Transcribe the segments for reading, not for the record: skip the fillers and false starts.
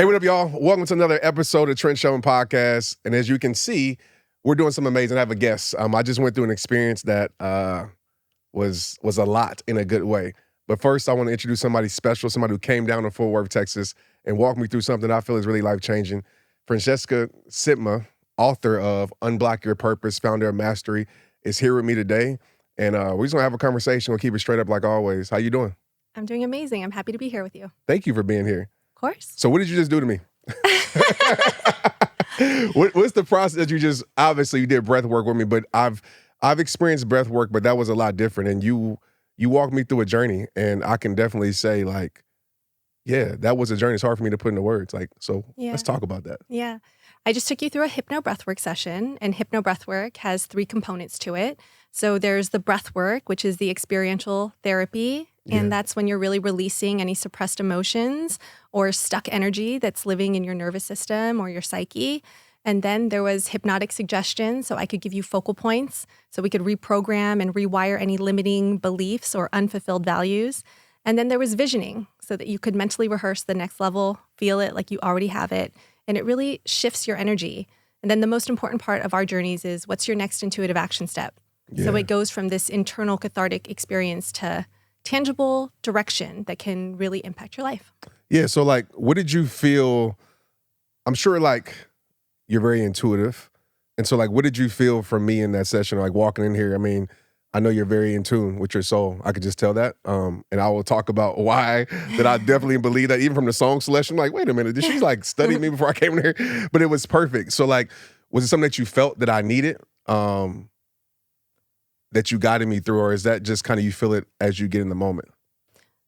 Hey, what up, y'all? Welcome to another episode of TrentShelton podcast. And as you can see, we're doing something amazing. I have a guest. I just went through an experience that was a lot in a good way. But first, I want to introduce somebody special, somebody who came down to Fort Worth, Texas, and walked me through something I feel is really life-changing. Francesca Sipma, author of Unblock Your Purpose, founder of Mastry, is here with me today. And we're just going to have a conversation. We'll keep it straight up like always. How you doing? I'm doing amazing. I'm happy to be here with you. Thank you for being here. Of course. So what did you just do to me? What's the process? Obviously you did breath work with me, but I've experienced breath work, but that was a lot different. And you walked me through a journey, and I can definitely say, like, yeah, that was a journey. It's hard for me to put into words. Let's talk about that. Yeah. I just took you through a hypno breathwork session, and hypno breathwork has 3 components to it. So there's the breathwork, which is the experiential therapy. And that's when you're really releasing any suppressed emotions or stuck energy that's living in your nervous system or your psyche. And then there was hypnotic suggestion, so I could give you focal points, so we could reprogram and rewire any limiting beliefs or unfulfilled values. And then there was visioning, so that you could mentally rehearse the next level, feel it like you already have it, and it really shifts your energy. And then the most important part of our journeys is, what's your next intuitive action step? Yeah. So it goes from this internal cathartic experience to tangible direction that can really impact your life. Yeah, so what did you feel? I'm sure you're very intuitive. And so what did you feel from me in that session, walking in here? I mean, I know you're very in tune with your soul. I could just tell that. And I will talk about why that I definitely believe that, even from the song selection. I'm like, wait a minute, did she study me before I came in here? But it was perfect. So was it something that you felt that I needed? That you guided me through, or is that just kind of you feel it as you get in the moment?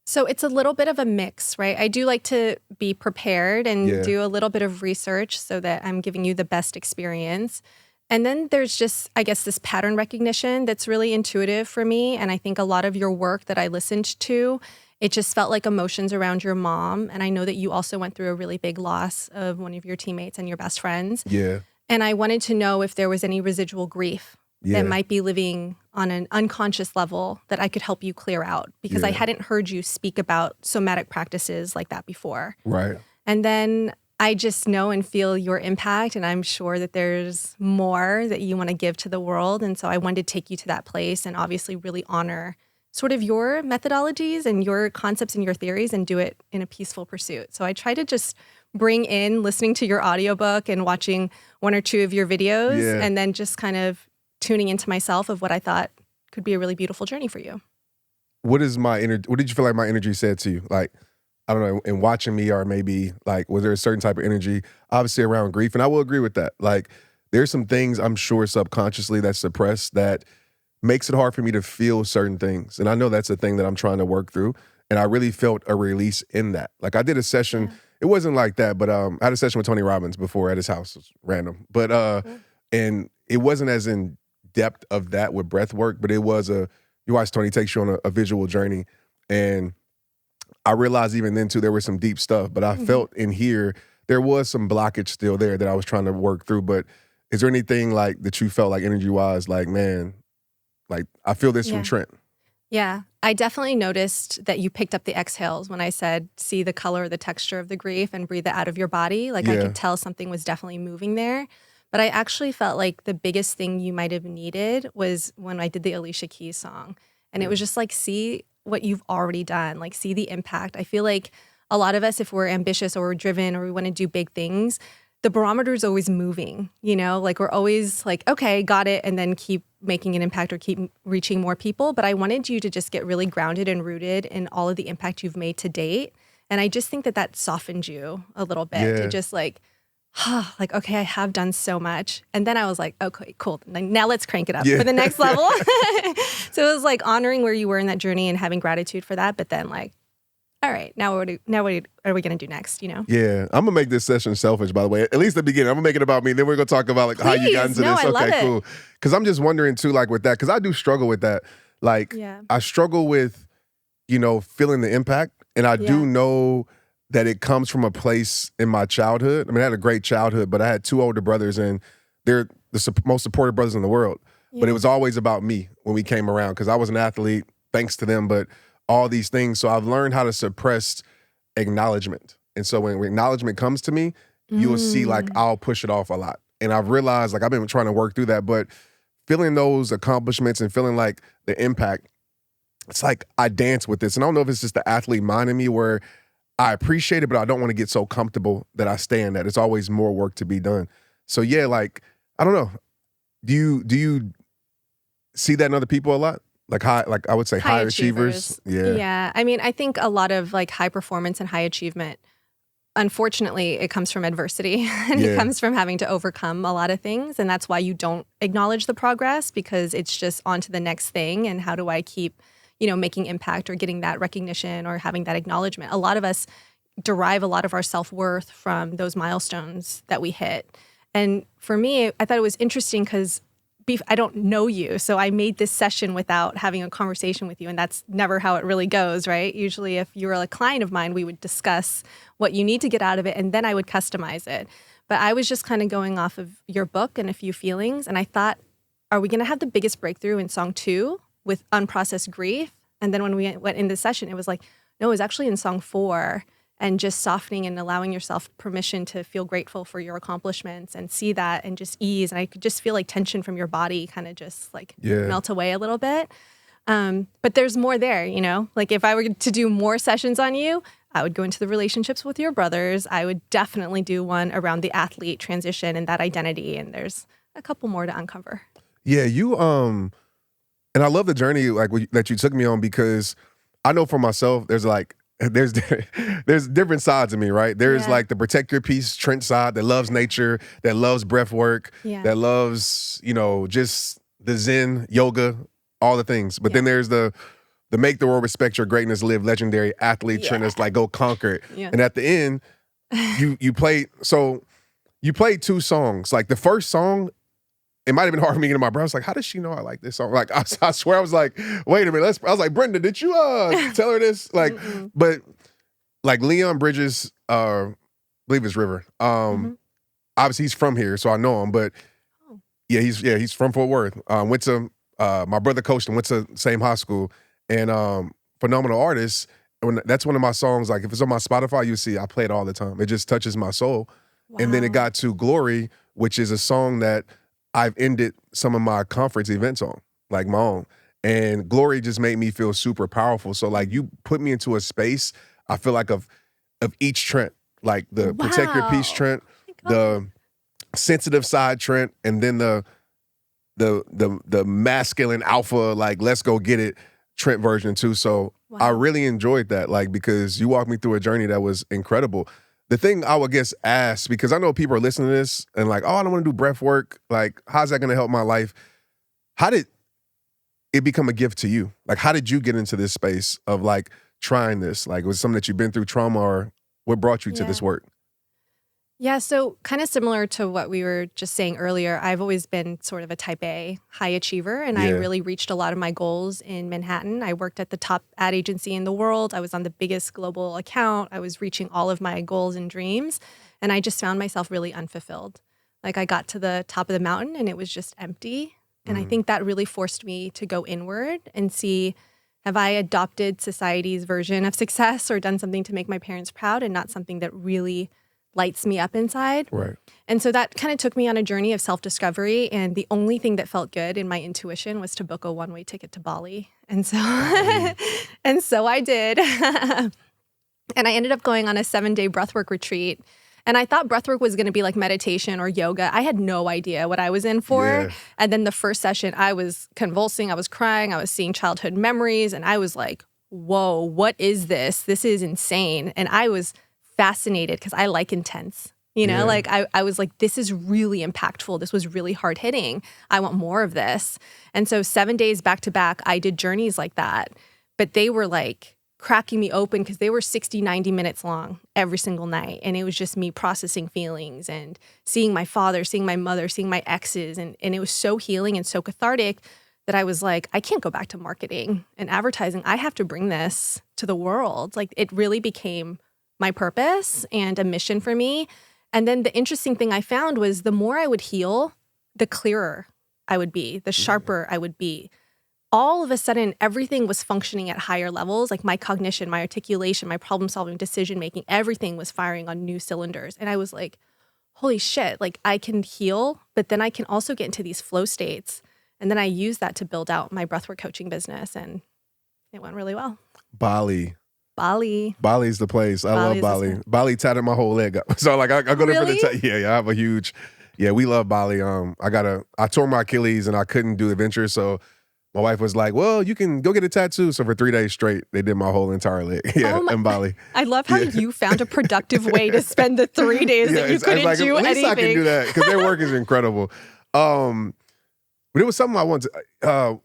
So it's a little bit of a mix, right? I do like to be prepared and do a little bit of research so that I'm giving you the best experience. And then there's just, I guess, this pattern recognition that's really intuitive for me. And I think a lot of your work that I listened to, it just felt like emotions around your mom. And I know that you also went through a really big loss of one of your teammates and your best friends. Yeah. And I wanted to know if there was any residual grief that might be living on an unconscious level that I could help you clear out, because I hadn't heard you speak about somatic practices like that before. Right. And then I just know and feel your impact, and I'm sure that there's more that you want to give to the world. And so I wanted to take you to that place and obviously really honor sort of your methodologies and your concepts and your theories, and do it in a peaceful pursuit. So I try to just bring in listening to your audiobook and watching 1 or 2 of your videos, and then just kind of tuning into myself of what I thought could be a really beautiful journey for you. What did you feel like my energy said to you? I don't know, in watching me, or maybe was there a certain type of energy, obviously around grief? And I will agree with that. There's some things I'm sure subconsciously that's suppressed that makes it hard for me to feel certain things. And I know that's a thing that I'm trying to work through. And I really felt a release in that. I did a session, it wasn't like that, but I had a session with Tony Robbins before at his house. It was random. But, and it wasn't as in depth of that with breath work, but it was you watch Tony takes you on a visual journey. And I realized even then too, there was some deep stuff, but I felt in here, there was some blockage still there that I was trying to work through. But is there anything that you felt energy wise, man, I feel this from Trent? Yeah, I definitely noticed that you picked up the exhales when I said, see the color, the texture of the grief, and breathe it out of your body. I could tell something was definitely moving there. But I actually felt like the biggest thing you might have needed was when I did the Alicia Keys song. And it was just see what you've already done, see the impact. I feel like a lot of us, if we're ambitious or we're driven or we want to do big things, the barometer is always moving, we're always okay, got it, and then keep making an impact or keep reaching more people. But I wanted you to just get really grounded and rooted in all of the impact you've made to date. And I just think that softened you a little bit to just okay, I have done so much. And then I was okay, cool. Now let's crank it up for the next level. So it was honoring where you were in that journey and having gratitude for that. But then all right, now what are we going to do next, Yeah, I'm going to make this session selfish, by the way. At least the beginning. I'm going to make it about me. Then we're going to talk about how you got into this. I love it. Cool. Because I'm just wondering too, with that, because I do struggle with that. I struggle with, feeling the impact. And I do know that it comes from a place in my childhood. I mean, I had a great childhood, but I had 2 older brothers, and they're the most supportive brothers in the world. But it was always about me when we came around, because I was an athlete, thanks to them, but all these things. So I've learned how to suppress acknowledgement. And so when acknowledgement comes to me, you'll see like I'll push it off a lot. And I've realized like I've been trying to work through that, but feeling those accomplishments and feeling like the impact, it's like I dance with this. And I don't know if it's just the athlete mind in me where I appreciate it, but I don't want to get so comfortable that I stay in that. It's always more work to be done. So yeah, like, I don't know. Do you see that in other people a lot? Like I would say high achievers. Yeah. Yeah. I mean, I think a lot of like high performance and high achievement, unfortunately, it comes from adversity and it comes from having to overcome a lot of things. And that's why you don't acknowledge the progress, because it's just on to the next thing. And how do I keep, making impact or getting that recognition or having that acknowledgement? A lot of us derive a lot of our self-worth from those milestones that we hit. And for me, I thought it was interesting because I don't know you. So I made this session without having a conversation with you. And that's never how it really goes, right? Usually if you were a client of mine, we would discuss what you need to get out of it, and then I would customize it. But I was just kind of going off of your book and a few feelings. And I thought, are we going to have the biggest breakthrough in song 2 with unprocessed grief? And then when we went in the session, it was like, no, it was actually in song 4. And just softening and allowing yourself permission to feel grateful for your accomplishments and see that and just ease. And I could just feel like tension from your body kind of just like melt away a little bit. But there's more there, Like if I were to do more sessions on you, I would go into the relationships with your brothers. I would definitely do one around the athlete transition and that identity. And there's a couple more to uncover. Yeah, you and I love the journey that you took me on, because I know for myself, there's different sides of me, right? There's like the protect your peace Trent side that loves nature, that loves breath work, that loves, just the Zen, yoga, all the things. But then there's the make the world respect your greatness, live legendary athlete Trent that's like go conquer it. Yeah. And at the end, you played 2 songs. Like the first song, it might have been hard for me to get in my brain. I was like, how does she know I like this song? Like, I swear I was like, wait a minute. I was like, Brenda, did you tell her this? Like, but like Leon Bridges, I believe it's River. Obviously he's from here, so I know him. But he's from Fort Worth. Went to my brother coached him. Went to same high school, and phenomenal artist. That's one of my songs. Like if it's on my Spotify, you see I play it all the time. It just touches my soul. Wow. And then it got to Glory, which is a song that I've ended some of my conference events on, like my own. And Glory just made me feel super powerful. So like you put me into a space, I feel like of each Trent, like the protect your peace Trent, the sensitive side Trent, and then the masculine alpha, like let's go get it Trent version too. So I really enjoyed that, like, because you walked me through a journey that was incredible. The thing I would guess ask, because I know people are listening to this and like, oh, I don't want to do breath work. Like, how's that going to help my life? How did it become a gift to you? Like, how did you get into this space of like trying this? Like, was it something that you've been through trauma, or what brought you to this work? Yeah, so kind of similar to what we were just saying earlier, I've always been sort of a type A high achiever, and I really reached a lot of my goals in Manhattan. I worked at the top ad agency in the world. I was on the biggest global account. I was reaching all of my goals and dreams, and I just found myself really unfulfilled. Like I got to the top of the mountain and it was just empty. And I think that really forced me to go inward and see, have I adopted society's version of success or done something to make my parents proud and not something that really lights me up inside? Right. And so that kind of took me on a journey of self-discovery. And the only thing that felt good in my intuition was to book a one-way ticket to Bali. And so, and so I did. And I ended up going on a 7-day breathwork retreat. And I thought breathwork was going to be like meditation or yoga. I had no idea what I was in for. Yeah. And then the first session, I was convulsing, I was crying, I was seeing childhood memories. And I was like, whoa, what is this? This is insane. And I was fascinated because I like intense, like I was like, this is really impactful. This was really hard hitting. I want more of this. And so 7 days back to back, I did journeys like that, but they were like cracking me open because they were 60, 90 minutes long every single night. And it was just me processing feelings and seeing my father, seeing my mother, seeing my exes. And it was so healing and so cathartic that I was like, I can't go back to marketing and advertising. I have to bring this to the world. Like it really became my purpose and a mission for me. And then the interesting thing I found was the more I would heal, the clearer I would be, the sharper I would be. all of a sudden, everything was functioning at higher levels. Like my cognition, my articulation, my problem solving, decision making, everything was firing on new cylinders. And I was like, holy shit, like I can heal, but then I can also get into these flow states. And then I used that to build out my breathwork coaching business, and it went really well. Bali. Bali's the place. I love Bali. Bali tatted my whole leg up. So like I go there for the yeah, I have a huge, we love Bali. I tore my Achilles and I couldn't do adventure. So my wife was like, well, you can go get a tattoo. So for 3 days straight, they did my whole entire leg. In Bali. I love how you found a productive way to spend the 3 days that you couldn't do anything. At least I can do that because their work is incredible. But it was something I wanted to,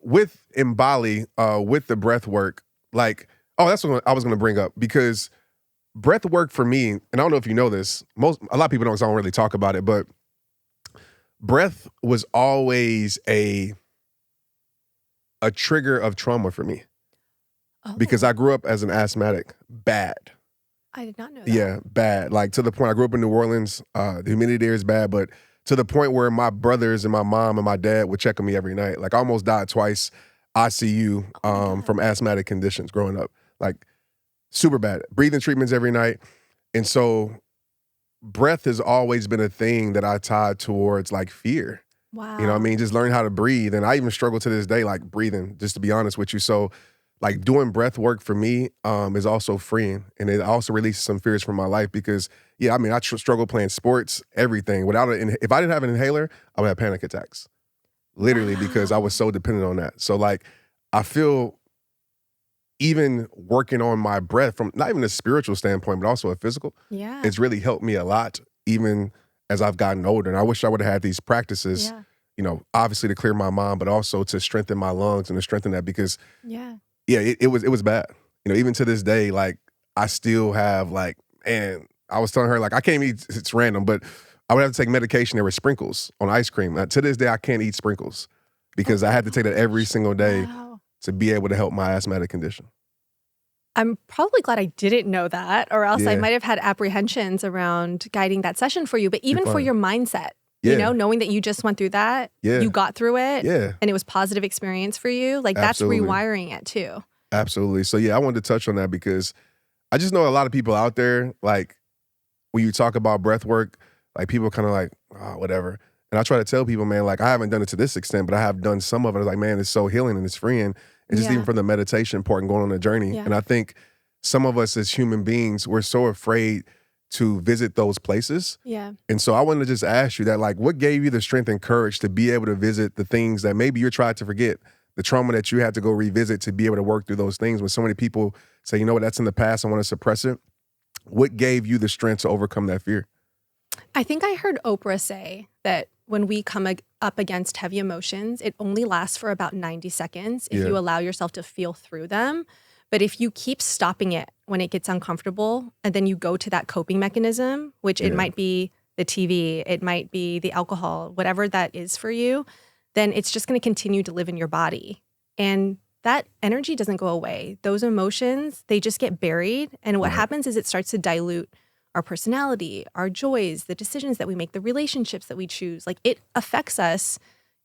in Bali, with the breath work, like, that's what I was going to bring up, because breath work for me, and I don't know if you know this, a lot of people don't really talk about it, but breath was always a trigger of trauma for me. Because I grew up as an asthmatic, bad. I did not know that. Yeah, bad. Like to the point, I grew up in New Orleans, the humidity there is bad, but to the point where my brothers and my mom and my dad would check on me every night. Like I almost died twice, ICU, from asthmatic conditions growing up. Like super bad. Breathing treatments every night. And so breath has always been a thing that I tied towards like fear. Wow. You know what I mean? Just learning how to breathe. And I even struggle to this day, like breathing, just to be honest with you. So like doing breath work for me is also freeing. And it also releases some fears from my life because, I struggle playing sports, everything. If I didn't have an inhaler, I would have panic attacks. Literally, because I was so dependent on that. So like, I feel even working on my breath from not even a spiritual standpoint, but also a physical, it's really helped me a lot, even as I've gotten older. And I wish I would have had these practices, obviously to clear my mind, but also to strengthen my lungs and to strengthen that because, it was bad. Even to this day, like I still have like, and I was telling her like, I can't eat, it's random, but I would have to take medication. There were sprinkles on ice cream. To this day, I can't eat sprinkles because I had to take that every single day to be able to help my asthmatic condition. I'm probably glad I didn't know that, or else I might have had apprehensions around guiding that session for you. But even for your mindset, knowing that you just went through that, you got through it, and it was positive experience for you, like that's rewiring it too. Absolutely. So I wanted to touch on that because I just know a lot of people out there, like when you talk about breath work, like people kind of like, whatever. And I try to tell people, man, like I haven't done it to this extent, but I have done some of it. I was like, man, it's so healing and it's freeing. And just even from the meditation part and going on a journey. And I think some of us as human beings, we're so afraid to visit those places. And so I wanted to just ask you that, like, what gave you the strength and courage to be able to visit the things that maybe you're trying to forget, the trauma that you had to go revisit to be able to work through those things when so many people say, you know what, that's in the past, I want to suppress it. What gave you the strength to overcome that fear? I think I heard Oprah say that when we come up against heavy emotions, it only lasts for about 90 seconds if you allow yourself to feel through them. But if you keep stopping it when it gets uncomfortable, and then you go to that coping mechanism, which it might be the TV, it might be the alcohol, whatever that is for you, then it's just going to continue to live in your body. And that energy doesn't go away. Those emotions, they just get buried. And what happens is it starts to dilute our personality, our joys, the decisions that we make, the relationships that we choose. Like it affects us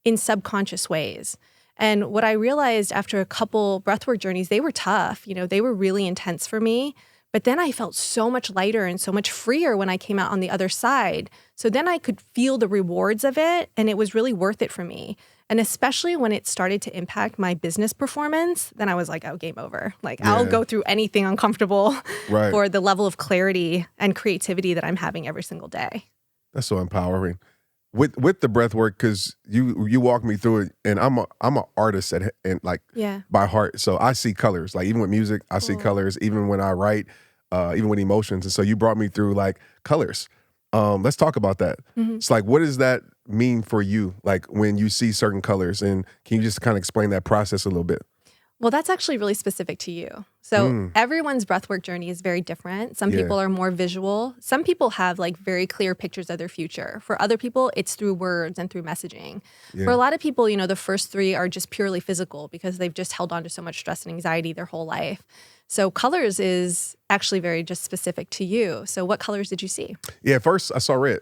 in subconscious ways. And what I realized after a couple breathwork journeys, they were tough. They were really intense for me. But then I felt so much lighter and so much freer when I came out on the other side. So then I could feel the rewards of it, and it was really worth it for me. And especially when it started to impact my business performance, then I was like, oh, game over. Like I'll go through anything uncomfortable for the level of clarity and creativity that I'm having every single day. That's so empowering. With the breath work, because you walk me through it, and I'm an artist by heart. So I see colors. Like even with music, I see colors. Even when I write, even with emotions. And so you brought me through like colors. Let's talk about that. It's like, what does that mean for you? Like when you see certain colors, and can you just kind of explain that process a little bit? Well, that's actually really specific to you. So everyone's breathwork journey is very different. Some people are more visual. Some people have like very clear pictures of their future. For other people, it's through words and through messaging. For a lot of people, the first three are just purely physical because they've just held on to so much stress and anxiety their whole life. So colors is actually very just specific to you. So what colors did you see? Yeah, first I saw red.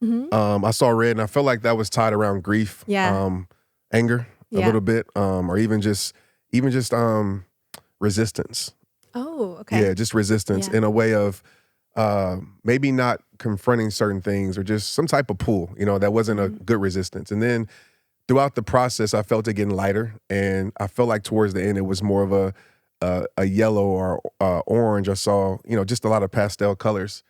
I saw red, and I felt like that was tied around grief, anger. a little bit, or even just resistance. Oh, okay. Yeah, just resistance in a way of maybe not confronting certain things or just some type of pull, that wasn't a good resistance. And then throughout the process, I felt it getting lighter, and I felt like towards the end, it was more of a yellow or orange. I saw, just a lot of pastel colors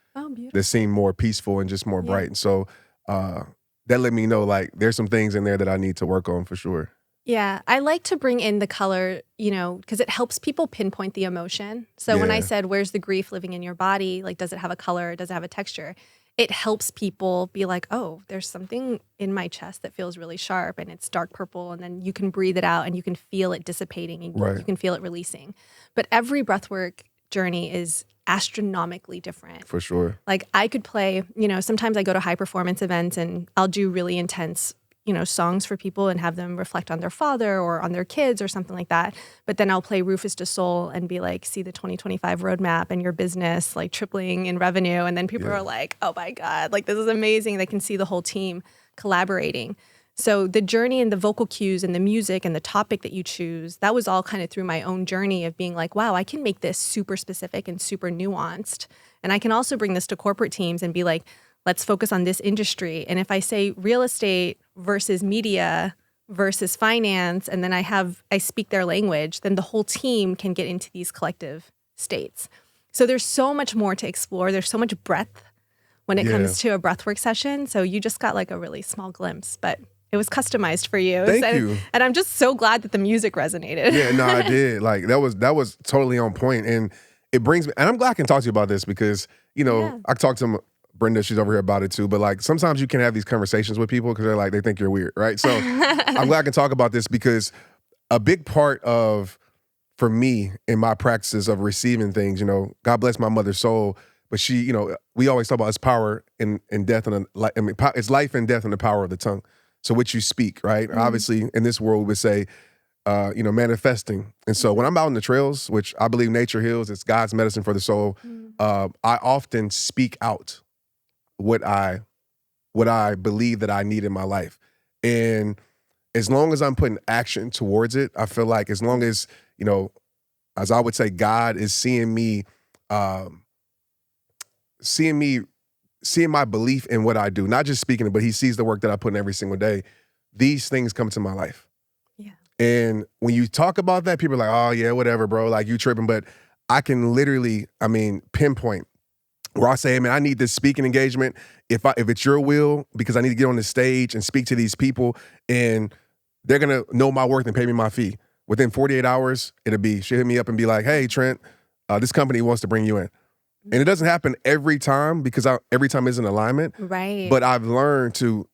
that seemed more peaceful and just more bright. And so that let me know, like, there's some things in there that I need to work on for sure. Yeah, I like to bring in the color, because it helps people pinpoint the emotion. So when I said, where's the grief living in your body? Like, does it have a color? Does it have a texture? It helps people be like, oh, there's something in my chest that feels really sharp and it's dark purple. And then you can breathe it out and you can feel it dissipating and you can feel it releasing. But every breathwork journey is astronomically different. For sure. Like I could play, sometimes I go to high performance events and I'll do really intense songs for people and have them reflect on their father or on their kids or something like that. But then I'll play Rufus du Sol and be like, see the 2025 roadmap and your business like tripling in revenue. And then people are like, oh my God, like this is amazing. They can see the whole team collaborating. So the journey and the vocal cues and the music and the topic that you choose, that was all kind of through my own journey of being like, wow, I can make this super specific and super nuanced. And I can also bring this to corporate teams and be like, let's focus on this industry. And if I say real estate versus media versus finance, and then I speak their language, then the whole team can get into these collective states. So there's so much more to explore. There's so much breadth when it comes to a breathwork session. So you just got like a really small glimpse, but it was customized for you. Thank you. And I'm just so glad that the music resonated. Yeah, no, I did. Like that was totally on point. And it brings me, and I'm glad I can talk to you about this because, I talked to Brenda, she's over here about it too. But like sometimes you can have these conversations with people because they think you're weird, right? So I'm glad I can talk about this because a big part for me in my practices of receiving things, God bless my mother's soul, but she, we always talk about it's power and death it's life and death in the power of the tongue. So what you speak, right? Mm-hmm. Obviously in this world we would say, manifesting. And so when I'm out in the trails, which I believe nature heals, it's God's medicine for the soul. I often speak out what I believe that I need in my life. And as long as I'm putting action towards it, I feel like as long as, as I would say, God is seeing my belief in what I do, not just speaking it, but he sees the work that I put in every single day. These things come to my life. Yeah. And when you talk about that, people are like, oh yeah, whatever, bro, like you tripping. But I can literally, pinpoint where I say, hey man, I need this speaking engagement. If it's your will, because I need to get on the stage and speak to these people and they're going to know my worth and pay me my fee. Within 48 hours, she'll hit me up and be like, hey, Trent, this company wants to bring you in. And it doesn't happen every time because every time is in alignment. Right. But I've learned to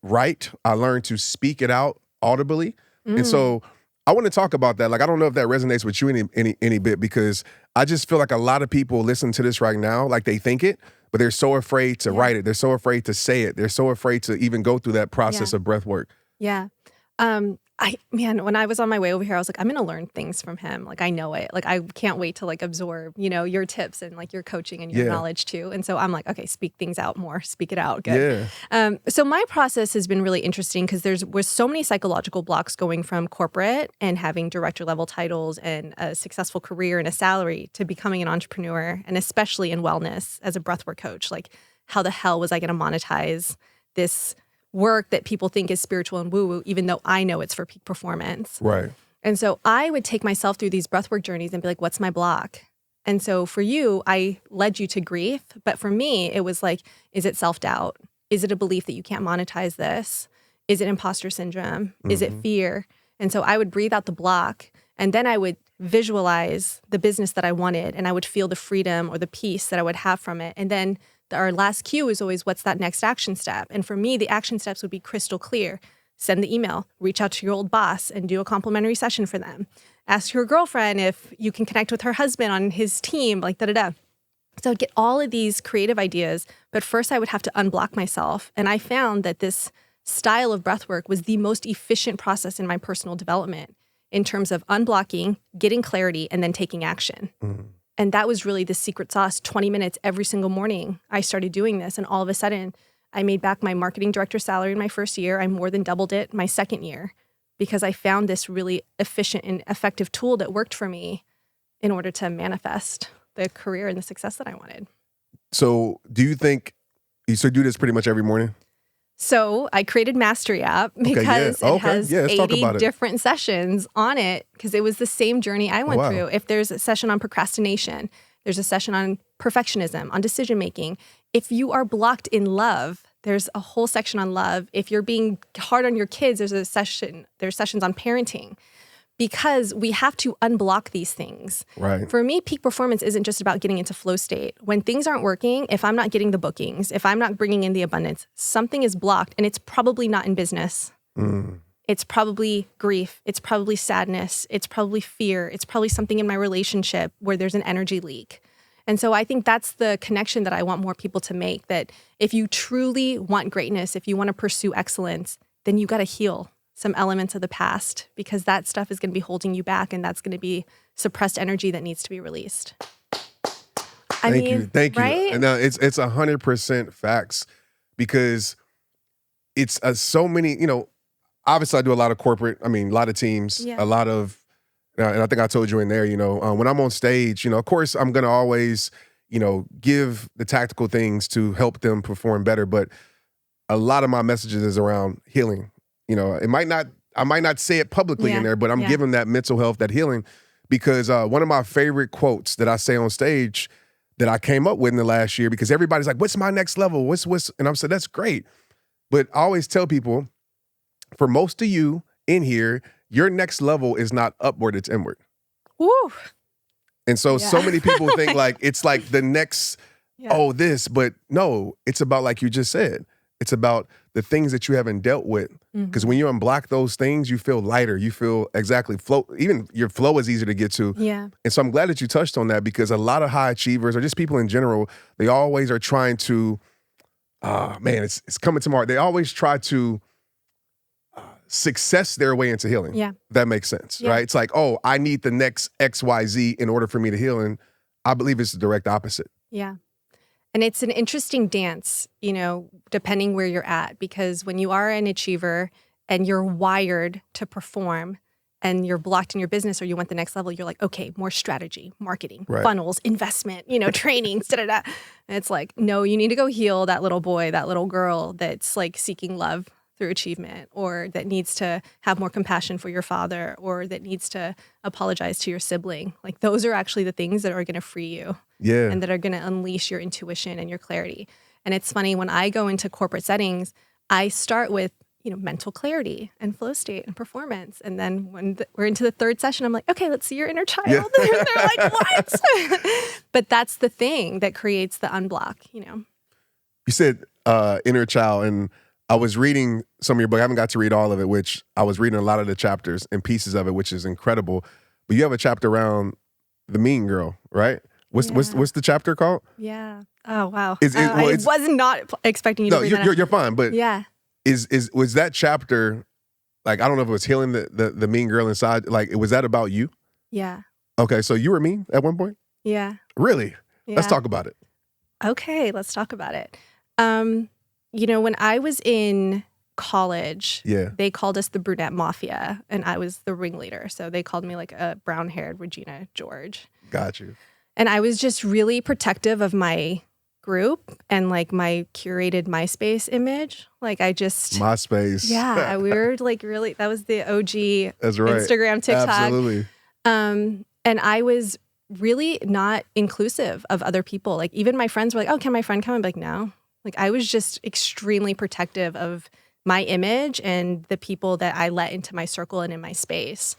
write. I learned to speak it out audibly. And so I want to talk about that. Like, I don't know if that resonates with you any bit because I just feel like a lot of people listen to this right now, like they think it, but they're so afraid to write it. They're so afraid to say it. They're so afraid to even go through that process of breath work. Yeah. When I was on my way over here, I was like, I'm going to learn things from him. Like, I know it. Like, I can't wait to like absorb, your tips and like your coaching and your knowledge too. And so I'm like, okay, speak things out more, speak it out. Good. Yeah. So my process has been really interesting because there was so many psychological blocks going from corporate and having director level titles and a successful career and a salary to becoming an entrepreneur, and especially in wellness as a breathwork coach. Like, how the hell was I going to monetize this work that people think is spiritual and woo-woo, even though I know it's for peak performance. Right. And so I would take myself through these breathwork journeys and be like, what's my block? And so for you, I led you to grief. But for me, it was like, is it self-doubt? Is it a belief that you can't monetize this? Is it imposter syndrome? Is it fear? And so I would breathe out the block, and then I would visualize the business that I wanted, and I would feel the freedom or the peace that I would have from it. And then our last cue is always, what's that next action step? And for me, the action steps would be crystal clear. Send the email, reach out to your old boss and do a complimentary session for them. Ask your girlfriend if you can connect with her husband on his team, like da-da-da. So I'd get all of these creative ideas, but first I would have to unblock myself. And I found that this style of breathwork was the most efficient process in my personal development in terms of unblocking, getting clarity, and then taking action. And that was really the secret sauce. 20 minutes every single morning, I started doing this. And all of a sudden, I made back my marketing director salary in my first year. I more than doubled it my second year. because I found this really efficient and effective tool that worked for me in order to manifest the career and the success that I wanted. So do you think you do this pretty much every morning? So I created Mastry app because it has 80 different sessions on it, because it was the same journey I went through. If there's a session on procrastination, there's a session on perfectionism, on decision making. If you are blocked in love, there's a whole section on love. If you're being hard on your kids, there's sessions on parenting, because we have to unblock these things. Right. For me, peak performance isn't just about getting into flow state. When things aren't working, if I'm not getting the bookings, if I'm not bringing in the abundance, something is blocked, and it's probably not in business. It's probably grief. It's probably sadness. It's probably fear. It's probably something in my relationship where there's an energy leak. And so I think that's the connection that I want more people to make, that if you truly want greatness, if you want to pursue excellence, then you got to heal some elements of the past, because that stuff is going to be holding you back, and that's going to be suppressed energy that needs to be released. Thank you. Right? And it's 100% facts, because it's so many, obviously I do a lot of corporate, a lot of teams, a lot of, and I think I told you in there, when I'm on stage, of course I'm going to always, give the tactical things to help them perform better. But a lot of my messages is around healing. I might not say it publicly in there, but I'm giving that mental health, that healing, because one of my favorite quotes that I say on stage that I came up with in the last year, because everybody's like, what's my next level? And I'm saying, that's great. But I always tell people, for most of you in here, your next level is not upward, it's inward. Woo. And so many people think like, it's like the next, this, but no, it's about, like you just said, it's about the things that you haven't dealt with. Because when you unblock those things, you feel lighter. You feel flow. Even your flow is easier to get to. Yeah. And so I'm glad that you touched on that, because a lot of high achievers, or just people in general, they always are trying to, it's coming to my heart. They always try to success their way into healing. Yeah. That makes sense, right? It's like, I need the next XYZ in order for me to heal. And I believe it's the direct opposite. Yeah. And it's an interesting dance, depending where you're at, because when you are an achiever and you're wired to perform and you're blocked in your business, or you want the next level, you're like, okay, more strategy, marketing, funnels, investment, trainings, And it's like, no, you need to go heal that little boy, that little girl that's like seeking love through achievement, or that needs to have more compassion for your father, or that needs to apologize to your sibling. Like, those are actually the things that are going to free you. Yeah. And that are going to unleash your intuition and your clarity. And it's funny, when I go into corporate settings, I start with, mental clarity and flow state and performance. And then when we're into the third session, I'm like, okay, let's see your inner child. Yeah. And they're like, what? But that's the thing that creates the unblock, You said inner child, and I was reading some of your book. I haven't got to read all of it, which I was reading a lot of the chapters and pieces of it, which is incredible. But you have a chapter around the mean girl, right? What's the chapter called? Yeah. Oh, wow. I was not expecting you to bring that up. You're fine, but was that chapter, like, I don't know if it was healing the mean girl inside, like, was that about you? Yeah. Okay, so you were mean at one point? Yeah. Really? Yeah. Let's talk about it. Okay, let's talk about it. When I was in college, they called us the brunette mafia, and I was the ringleader. So they called me like a brown-haired Regina George. Got you. And I was just really protective of my group and like my curated MySpace image. Like, MySpace. Yeah, we were like really, that was the OG That's right. Instagram, TikTok. Absolutely. And I was really not inclusive of other people. Like, even my friends were like, oh, can my friend come? I'm like, no. Like, I was just extremely protective of my image and the people that I let into my circle and in my space.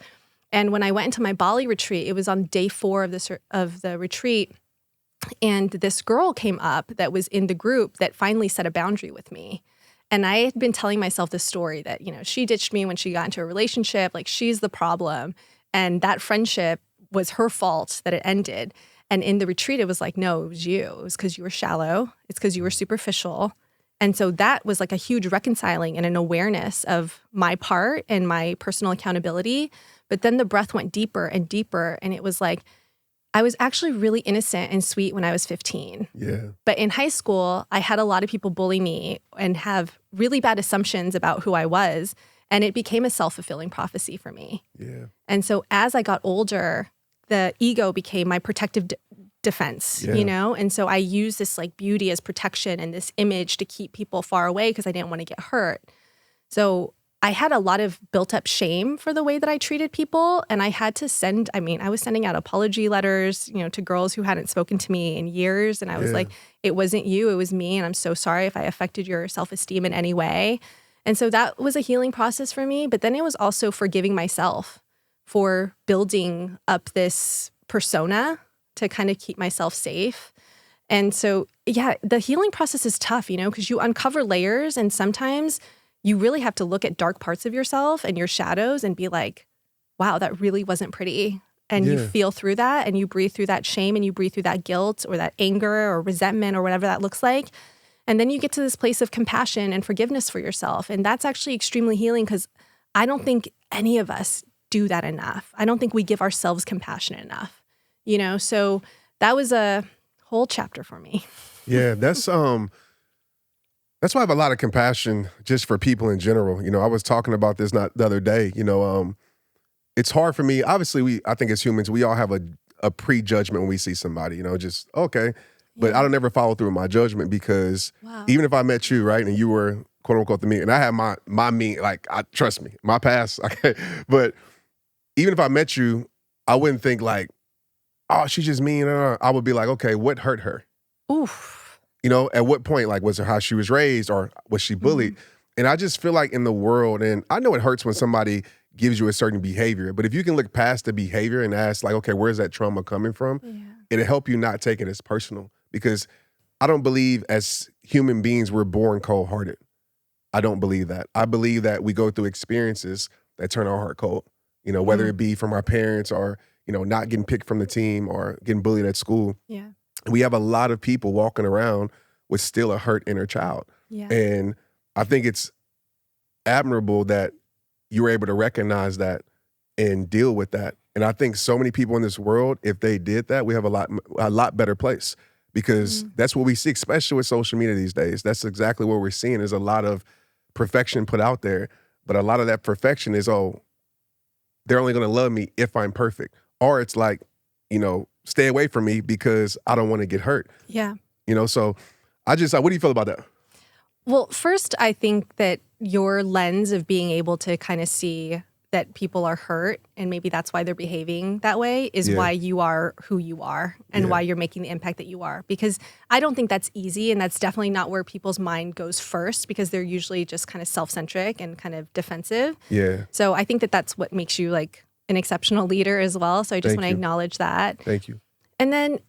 And when I went into my Bali retreat, it was on day 4 of the retreat. And this girl came up that was in the group that finally set a boundary with me. And I had been telling myself this story that, she ditched me when she got into a relationship. Like, she's the problem. And that friendship was her fault that it ended. And in the retreat, it was like, no, it was you. It was because you were shallow. It's because you were superficial. And so that was like a huge reconciling and an awareness of my part and my personal accountability. But then the breath went deeper and deeper. And it was like, I was actually really innocent and sweet when I was 15. Yeah. But in high school, I had a lot of people bully me and have really bad assumptions about who I was. And it became a self-fulfilling prophecy for me. Yeah. And so as I got older, the ego became my protective defense, you know? And so I used this like beauty as protection and this image to keep people far away because I didn't want to get hurt. So I had a lot of built up shame for the way that I treated people. And I had to I was sending out apology letters, you know, to girls who hadn't spoken to me in years. And I was like, it wasn't you, it was me. And I'm so sorry if I affected your self-esteem in any way. And so that was a healing process for me. But then it was also forgiving myself for building up this persona to kind of keep myself safe. And so, yeah, the healing process is tough, you know, because you uncover layers and sometimes you really have to look at dark parts of yourself and your shadows and be like, wow, that really wasn't pretty. And you feel through that and you breathe through that shame and you breathe through that guilt or that anger or resentment or whatever that looks like. And then you get to this place of compassion and forgiveness for yourself. And that's actually extremely healing because I don't think any of us do that enough. I don't think we give ourselves compassion enough, you know? So that was a whole chapter for me. Yeah, that's why I have a lot of compassion just for people in general. You know, I was talking about this not the other day, you know, it's hard for me. Obviously, I think as humans, we all have a prejudgment when we see somebody, you know, just, okay. But I don't ever follow through with my judgment because even if I met you, right, and you were quote unquote the me, and I had my me, like, trust me, my past, okay, but even if I met you, I wouldn't think like, oh, she's just mean. I would be like, okay, what hurt her? Oof. You know, at what point, like, was it how she was raised or was she bullied? And I just feel like in the world, and I know it hurts when somebody gives you a certain behavior, but if you can look past the behavior and ask like, okay, where's that trauma coming from? It'll help you not take it as personal. Because I don't believe as human beings we're born cold-hearted. I don't believe that. I believe that we go through experiences that turn our heart cold. You know, whether it be from our parents or, you know, not getting picked from the team or getting bullied at school. Yeah. We have a lot of people walking around with still a hurt inner child. Yeah. And I think it's admirable that you were able to recognize that and deal with that. And I think so many people in this world, if they did that, we have a lot better place. Because that's what we see, especially with social media these days. That's exactly what we're seeing. There's a lot of perfection put out there, but a lot of that perfection is, oh, they're only going to love me if I'm perfect. Or it's like, you know, stay away from me because I don't want to get hurt. Yeah. You know, so what do you feel about that? Well, first, I think that your lens of being able to kind of see that people are hurt and maybe that's why they're behaving that way is why you are who you are and why you're making the impact that you are. Because I don't think that's easy and that's definitely not where people's mind goes first because they're usually just kind of self-centric and kind of defensive. Yeah. So I think that that's what makes you like an exceptional leader as well. So I just want to acknowledge that. Thank you. And then,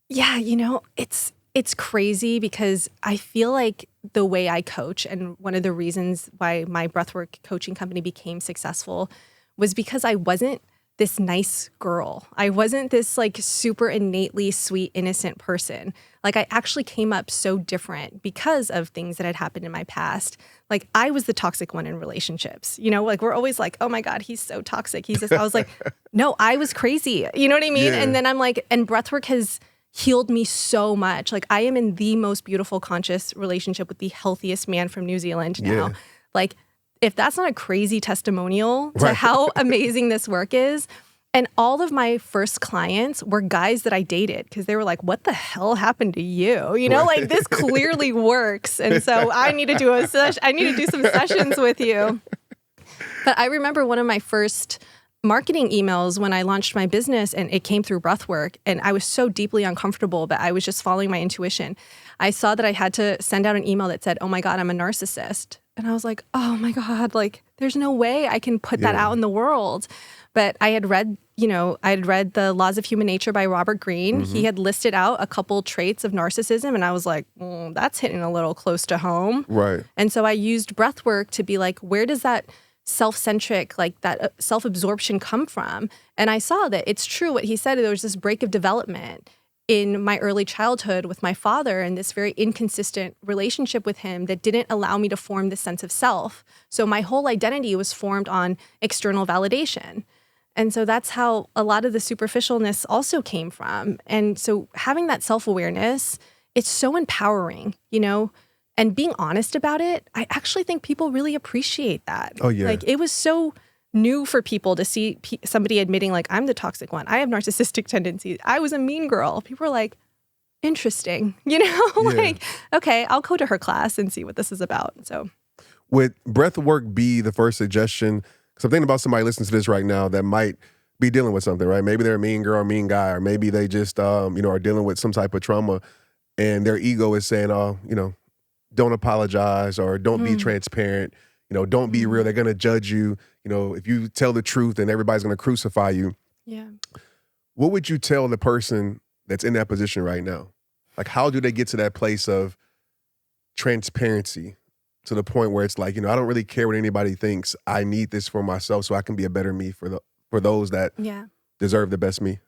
yeah, you know, it's crazy because I feel like the way I coach and one of the reasons why my breathwork coaching company became successful was because I wasn't this nice girl. I wasn't this like super innately sweet, innocent person. Like I actually came up so different because of things that had happened in my past. Like I was the toxic one in relationships, you know, like we're always like, oh my God, he's so toxic. He's this. I was like, no, I was crazy. You know what I mean? Yeah. And then I'm like, and breathwork has healed me so much. Like I am in the most beautiful conscious relationship with the healthiest man from New Zealand now. Yeah. Like if that's not a crazy testimonial to how amazing this work is. And all of my first clients were guys that I dated because they were like, what the hell happened to you? You know, like this clearly works. And so I need to do some sessions with you. But I remember one of my first marketing emails when I launched my business and it came through breathwork and I was so deeply uncomfortable, but I was just following my intuition. I saw that I had to send out an email that said, oh my God, I'm a narcissist. And I was like, oh my God, like there's no way I can put that out in the world. But I had read, The Laws of Human Nature by Robert Greene. Mm-hmm. He had listed out a couple traits of narcissism and I was like, that's hitting a little close to home. Right. And so I used breathwork to be like, where does that self-centric, like that self-absorption come from? And I saw that it's true what he said. There was this break of development in my early childhood with my father and this very inconsistent relationship with him that didn't allow me to form this sense of self. So my whole identity was formed on external validation. And so that's how a lot of the superficialness also came from. And so having that self-awareness, it's so empowering, you know? and being honest about it, I actually think people really appreciate that. Oh, yeah. Like, it was so new for people to see somebody admitting, like, I'm the toxic one. I have narcissistic tendencies. I was a mean girl. People were like, interesting, you know? Like, okay, I'll go to her class and see what this is about. So would breathwork be the first suggestion? Because I'm thinking about somebody listening to this right now that might be dealing with something, right? Maybe they're a mean girl or mean guy, or maybe they just, are dealing with some type of trauma, and their ego is saying, don't apologize, or don't be transparent, don't be real. They're going to judge you. If you tell the truth, then everybody's going to crucify you. Yeah. What would you tell the person that's in that position right now? Like, how do they get to that place of transparency to the point where it's like, I don't really care what anybody thinks. I need this for myself so I can be a better me for those that deserve the best me?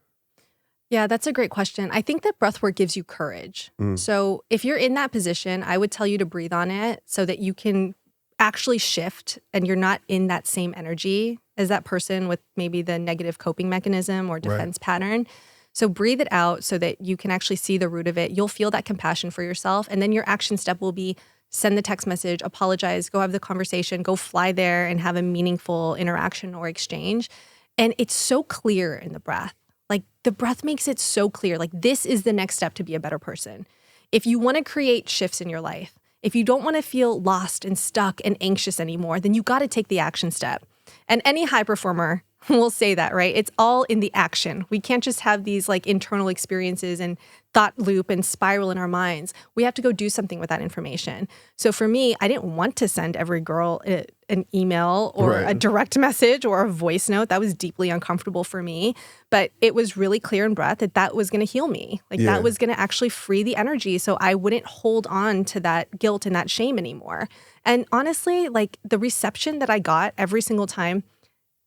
Yeah, that's a great question. I think that breathwork gives you courage. So if you're in that position, I would tell you to breathe on it so that you can actually shift and you're not in that same energy as that person with maybe the negative coping mechanism or defense pattern. So breathe it out so that you can actually see the root of it. You'll feel that compassion for yourself. And then your action step will be send the text message, apologize, go have the conversation, go fly there and have a meaningful interaction or exchange. And it's so clear in the breath. Like, the breath makes it so clear. Like, this is the next step to be a better person. If you want to create shifts in your life, if you don't want to feel lost and stuck and anxious anymore, then you got to take the action step. And any high performer will say that, right? It's all in the action. We can't just have these like internal experiences and thought loop and spiral in our minds. We have to go do something with that information. So for me, I didn't want to send every girl an email or a direct message or a voice note. That was deeply uncomfortable for me. But it was really clear in breath that was going to heal me. Like that was going to actually free the energy so I wouldn't hold on to that guilt and that shame anymore. And honestly, like the reception that I got every single time,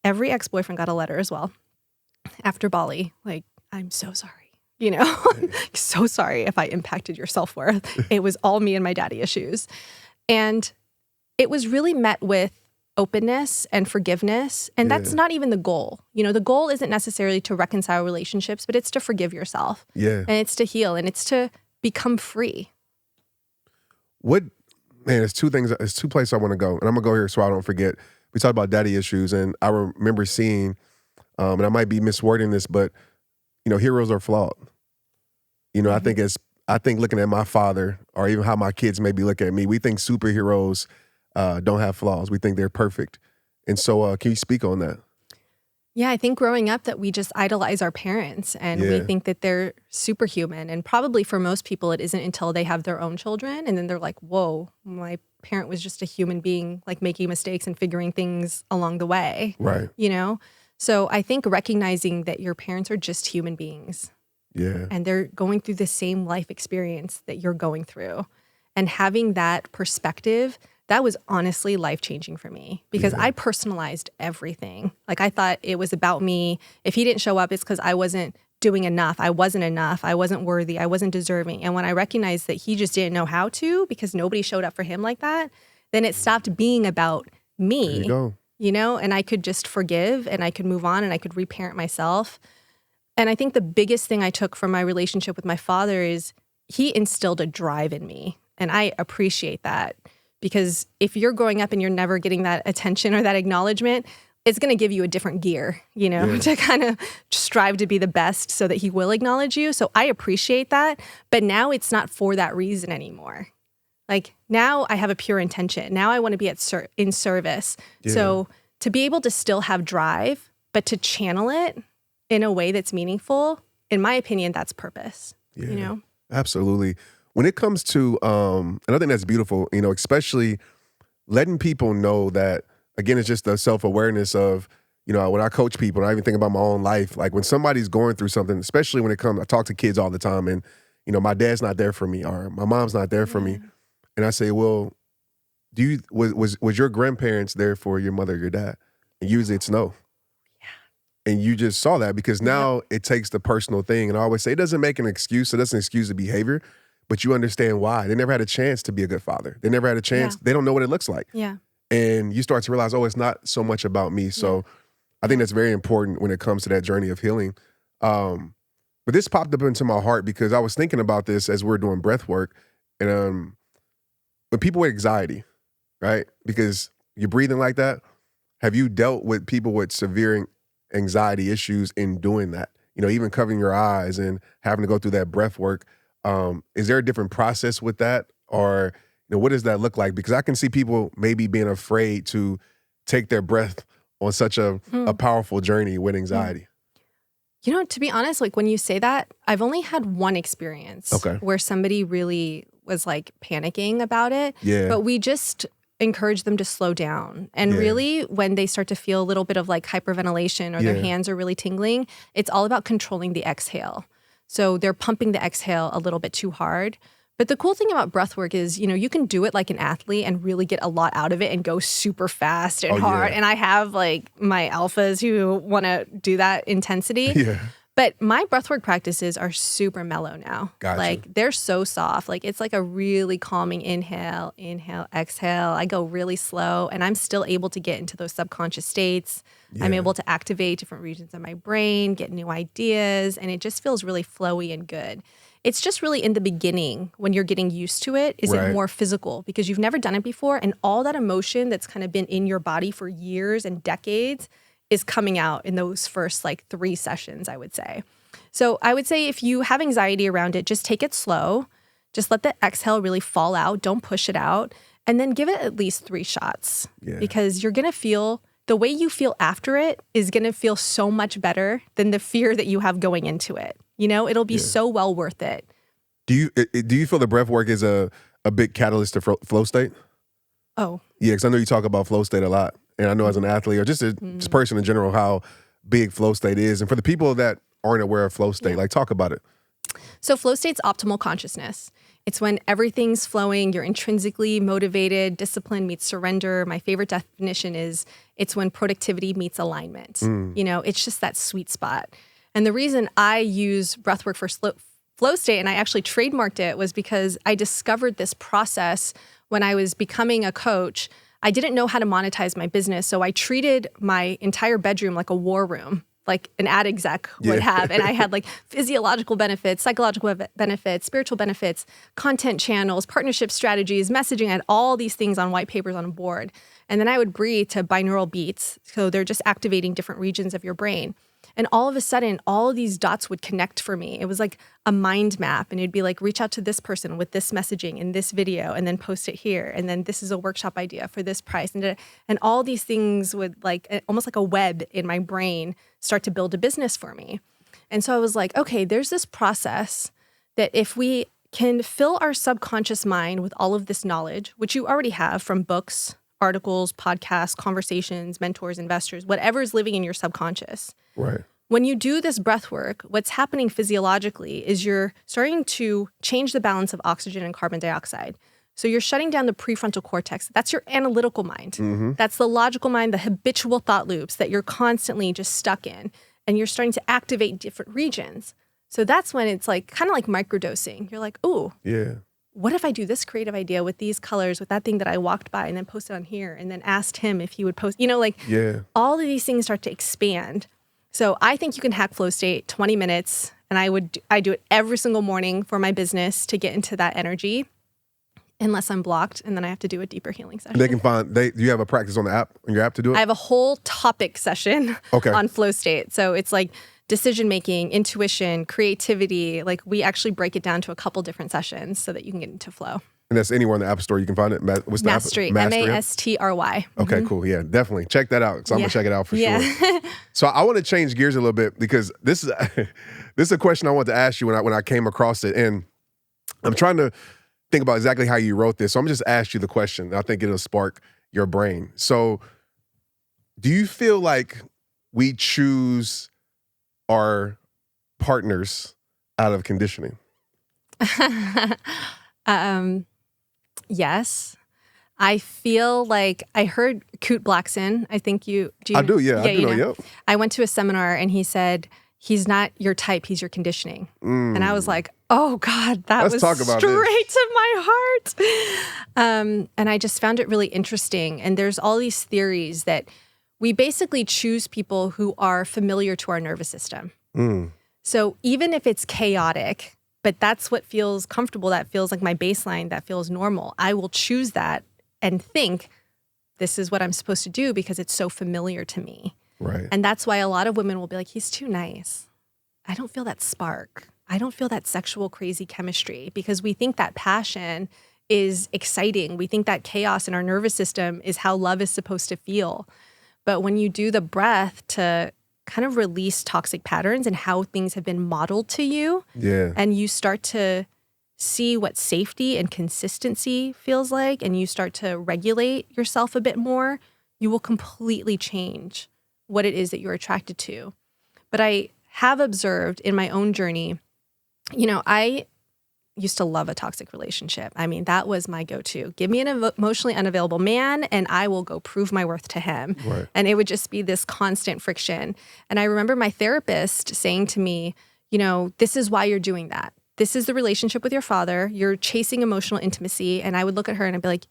every ex-boyfriend got a letter as well after Bali. Like, I'm so sorry. So sorry if I impacted your self-worth. It was all me and my daddy issues. And it was really met with openness and forgiveness. And that's not even the goal. The goal isn't necessarily to reconcile relationships, but it's to forgive yourself. Yeah. And it's to heal and it's to become free. There's two places I want to go. And I'm going to go here so I don't forget. We talked about daddy issues, and I remember seeing, and I might be miswording this, but, heroes are flawed. I think looking at my father, or even how my kids maybe look at me, we think superheroes don't have flaws. We think they're perfect. And so can you speak on that? Yeah, I think growing up that we just idolize our parents and we think that they're superhuman. And probably for most people, it isn't until they have their own children. And then they're like, whoa, my parent was just a human being, like making mistakes and figuring things along the way. Right. So I think recognizing that your parents are just human beings. Yeah. And they're going through the same life experience that you're going through. And having that perspective, that was honestly life-changing for me because I personalized everything. Like I thought it was about me. If he didn't show up, it's because I wasn't doing enough. I wasn't enough. I wasn't worthy. I wasn't deserving. And when I recognized that he just didn't know how to because nobody showed up for him like that, then it stopped being about me. There you go. And I could just forgive and I could move on and I could reparent myself. And I think the biggest thing I took from my relationship with my father is he instilled a drive in me. And I appreciate that. Because if you're growing up and you're never getting that attention or that acknowledgement, it's going to give you a different gear, to kind of strive to be the best so that he will acknowledge you. So I appreciate that. But now it's not for that reason anymore. Like now I have a pure intention. Now I want to be in service. Yeah. So to be able to still have drive, but to channel it in a way that's meaningful, in my opinion, that's purpose, Absolutely. When it comes to, and I think that's beautiful, especially letting people know that, again, it's just the self-awareness of, when I coach people, and I even think about my own life, like when somebody's going through something, especially when it comes, I talk to kids all the time and, my dad's not there for me or my mom's not there for me. And I say, well, was your grandparents there for your mother or your dad? And usually it's no. And you just saw that because now it takes the personal thing. And I always say, it doesn't make an excuse. It doesn't excuse the behavior. But you understand why. They never had a chance to be a good father. They never had a chance. They don't know what it looks like. Yeah. And you start to realize, it's not so much about me. So I think that's very important when it comes to that journey of healing. But this popped up into my heart because I was thinking about this as we were doing breath work. And But people with anxiety, right? Because you're breathing like that. Have you dealt with people with severe anxiety issues in doing that? Even covering your eyes and having to go through that breath work. Is there a different process with that? Or, what does that look like? Because I can see people maybe being afraid to take their breath on such a powerful journey with anxiety. To be honest, like when you say that, I've only had one experience where somebody really was like panicking about it. Yeah. But we just encourage them to slow down. And really, when they start to feel a little bit of like hyperventilation or their hands are really tingling, it's all about controlling the exhale. So they're pumping the exhale a little bit too hard. But the cool thing about breath work is, you can do it like an athlete and really get a lot out of it and go super fast and hard. Yeah. And I have like my alphas who want to do that intensity. Yeah. But my breathwork practices are super mellow now. Gotcha. Like they're so soft. Like it's like a really calming inhale, exhale. I go really slow and I'm still able to get into those subconscious states. Yeah. I'm able to activate different regions of my brain, get new ideas, and it just feels really flowy and good. It's just really in the beginning when you're getting used to it, is it more physical because you've never done it before and all that emotion that's kind of been in your body for years and decades is coming out in those first like 3 sessions, I would say. So I would say if you have anxiety around it, just take it slow. Just let the exhale really fall out. Don't push it out. And then give it at least 3 shots because you're going to feel the way you feel after it is going to feel so much better than the fear that you have going into it. It'll be so well worth it. Do you feel the breath work is a big catalyst to flow state? Oh. Yeah, because I know you talk about flow state a lot. And I know as an athlete or just a person in general, how big flow state is. And for the people that aren't aware of flow state, like talk about it. So flow state's optimal consciousness. It's when everything's flowing, you're intrinsically motivated, discipline meets surrender. My favorite definition is it's when productivity meets alignment. It's just that sweet spot. And the reason I use breathwork for flow state, and I actually trademarked it, was because I discovered this process when I was becoming a coach. I didn't know how to monetize my business, so I treated my entire bedroom like a war room, like an ad exec would have. And I had like physiological benefits, psychological benefits, spiritual benefits, content channels, partnership strategies, messaging. I had all these things on white papers on a board. And then I would breathe to binaural beats. So they're just activating different regions of your brain. And all of a sudden, all of these dots would connect for me. It was like a mind map. And it'd be like, reach out to this person with this messaging in this video and then post it here. And then this is a workshop idea for this price. And all these things would like, almost like a web in my brain, start to build a business for me. And so I was like, okay, there's this process that if we can fill our subconscious mind with all of this knowledge, which you already have from books, articles, podcasts, conversations, mentors, investors, whatever is living in your subconscious. Right. When you do this breath work, what's happening physiologically is you're starting to change the balance of oxygen and carbon dioxide. So you're shutting down the prefrontal cortex. That's your analytical mind. That's the logical mind, the habitual thought loops that you're constantly just stuck in. And you're starting to activate different regions. So that's when it's like kind of like microdosing. You're like, ooh. Yeah. What if I do this creative idea with these colors, with that thing that I walked by and then posted on here and then asked him if he would post, all of these things start to expand. So I think you can hack flow state 20 minutes. And I do it every single morning for my business to get into that energy unless I'm blocked. And then I have to do a deeper healing session. They can do you have a practice on your app to do it? I have a whole topic session on flow state. So it's like decision-making, intuition, creativity. Like we actually break it down to a couple different sessions so that you can get into flow. And that's anywhere in the App Store you can find it? What's the Mastry, Mastry. Okay, cool. Yeah, definitely. Check that out. So I'm going to check it out for sure. So I want to change gears a little bit because this is a question I wanted to ask you when I came across it. And I'm trying to think about exactly how you wrote this. So I'm just ask you the question. I think it'll spark your brain. So do you feel like we choose our partners out of conditioning? Yes. I feel like I heard Coot Blackson. I think I do, yeah. I do know, yep. I went to a seminar and he said, he's not your type, he's your conditioning. And I was like, oh God, Let's talk about straight to my heart. And I just found it really interesting. And there's all these theories that we basically choose people who are familiar to our nervous system. So even if it's chaotic, but that's what feels comfortable. That feels like my baseline. That feels normal. I will choose that and think this is what I'm supposed to do because it's so familiar to me. Right. And that's why a lot of women will be like, he's too nice. I don't feel that spark. I don't feel that sexual crazy chemistry, because we think that passion is exciting. We think that chaos in our nervous system is how love is supposed to feel. But when you do the breath to kind of release toxic patterns and how things have been modeled to you, and you start to see what safety and consistency feels like, and you start to regulate yourself a bit more, you will completely change what it is that you're attracted to. But I have observed in my own journey, I used to love a toxic relationship. I mean, that was my go-to. Give me an emotionally unavailable man and I will go prove my worth to him. Right. And it would just be this constant friction. And I remember my therapist saying to me, this is why you're doing that. This is the relationship with your father. You're chasing emotional intimacy. And I would look at her and I'd be like,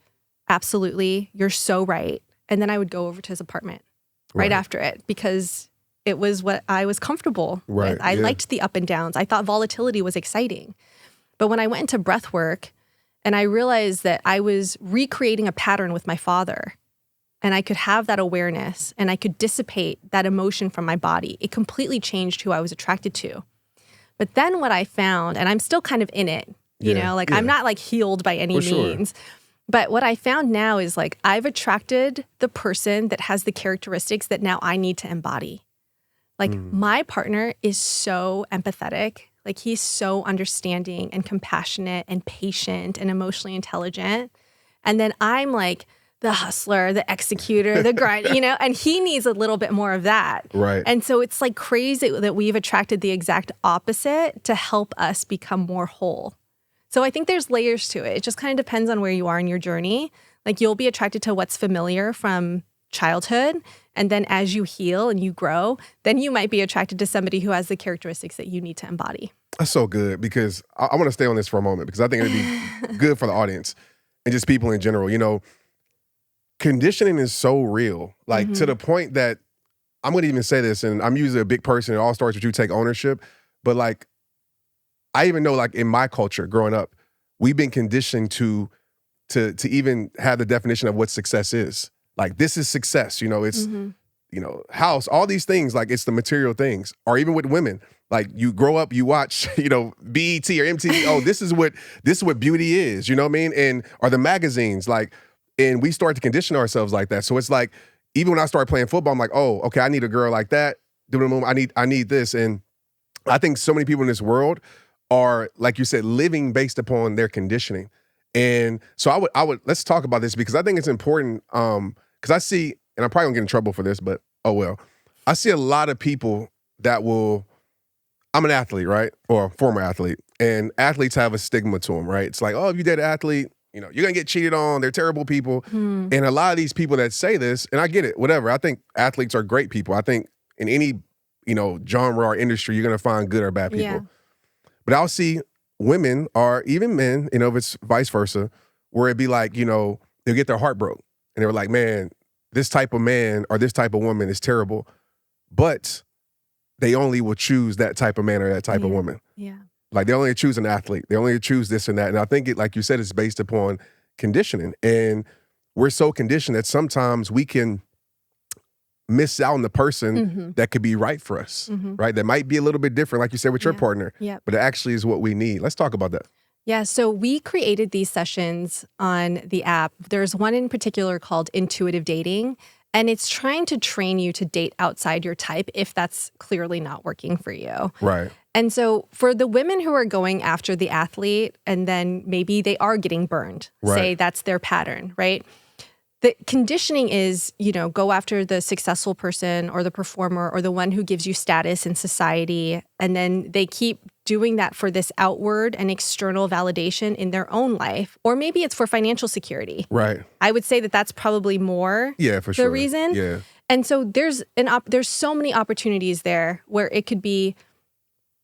absolutely, you're so right. And then I would go over to his apartment right after it, because it was what I was comfortable with. I liked the up and downs. I thought volatility was exciting. But when I went into breath work and I realized that I was recreating a pattern with my father, and I could have that awareness and I could dissipate that emotion from my body, it completely changed who I was attracted to. But then what I found, and I'm still kind of in it, I'm not like healed by any means. But what I found now is like I've attracted the person that has the characteristics that now I need to embody. Like my partner is so empathetic. Like he's so understanding and compassionate and patient and emotionally intelligent. And then I'm like the hustler, the executor, the grind, and he needs a little bit more of that. Right. And so it's like crazy that we've attracted the exact opposite to help us become more whole. So I think there's layers to it. It just kind of depends on where you are in your journey. Like you'll be attracted to what's familiar from childhood. And then as you heal and you grow, then you might be attracted to somebody who has the characteristics that you need to embody. That's so good, because I want to stay on this for a moment, because I think it'd be good for the audience and just people in general. Conditioning is so real, like to the point that I'm going to even say this, and I'm usually a big person. It all starts with you take ownership. But like, I even know like in my culture growing up, we've been conditioned to even have the definition of what success is. Like, this is success, it's, house, all these things, like it's the material things. Or even with women, like you grow up, you watch, BET or MTV. Oh, this is what beauty is, you know what I mean? And, or the magazines, like, and we start to condition ourselves like that. So it's like, even when I started playing football, I'm like, oh, okay, I need a girl like that. I need this. And I think so many people in this world are, like you said, living based upon their conditioning. And so I would let's talk about this, because I think it's important, because I see, and I'm probably gonna get in trouble for this, but oh well. I see a lot of people that I'm an athlete, right? Or a former athlete. And athletes have a stigma to them, right? It's like, oh, if you date an athlete, you're gonna get cheated on, they're terrible people. And a lot of these people that say this, and I get it, whatever. I think athletes are great people. I think in any, genre or industry, you're gonna find good or bad people. Yeah. But I'll see women, or even men, if it's vice versa, where it'd be like, they'll get their heart broke. And they were like, man, this type of man or this type of woman is terrible. But they only will choose that type of man or that type of woman. Yeah. Like they only choose an athlete. They only choose this and that. And I think it, like you said, it's based upon conditioning. And we're so conditioned that sometimes we can miss out on the person that could be right for us, right? That might be a little bit different, like you said, with your partner, but it actually is what we need. Let's talk about that. Yeah, so we created these sessions on the app. There's one in particular called Intuitive Dating, and it's trying to train you to date outside your type if that's clearly not working for you. Right. And so for the women who are going after the athlete and then maybe they are getting burned, say that's their pattern, right? The conditioning is, go after the successful person or the performer or the one who gives you status in society. And then they keep doing that for this outward and external validation in their own life. Or maybe it's for financial security. Right. I would say that that's probably more the reason. Yeah. And so there's so many opportunities there where it could be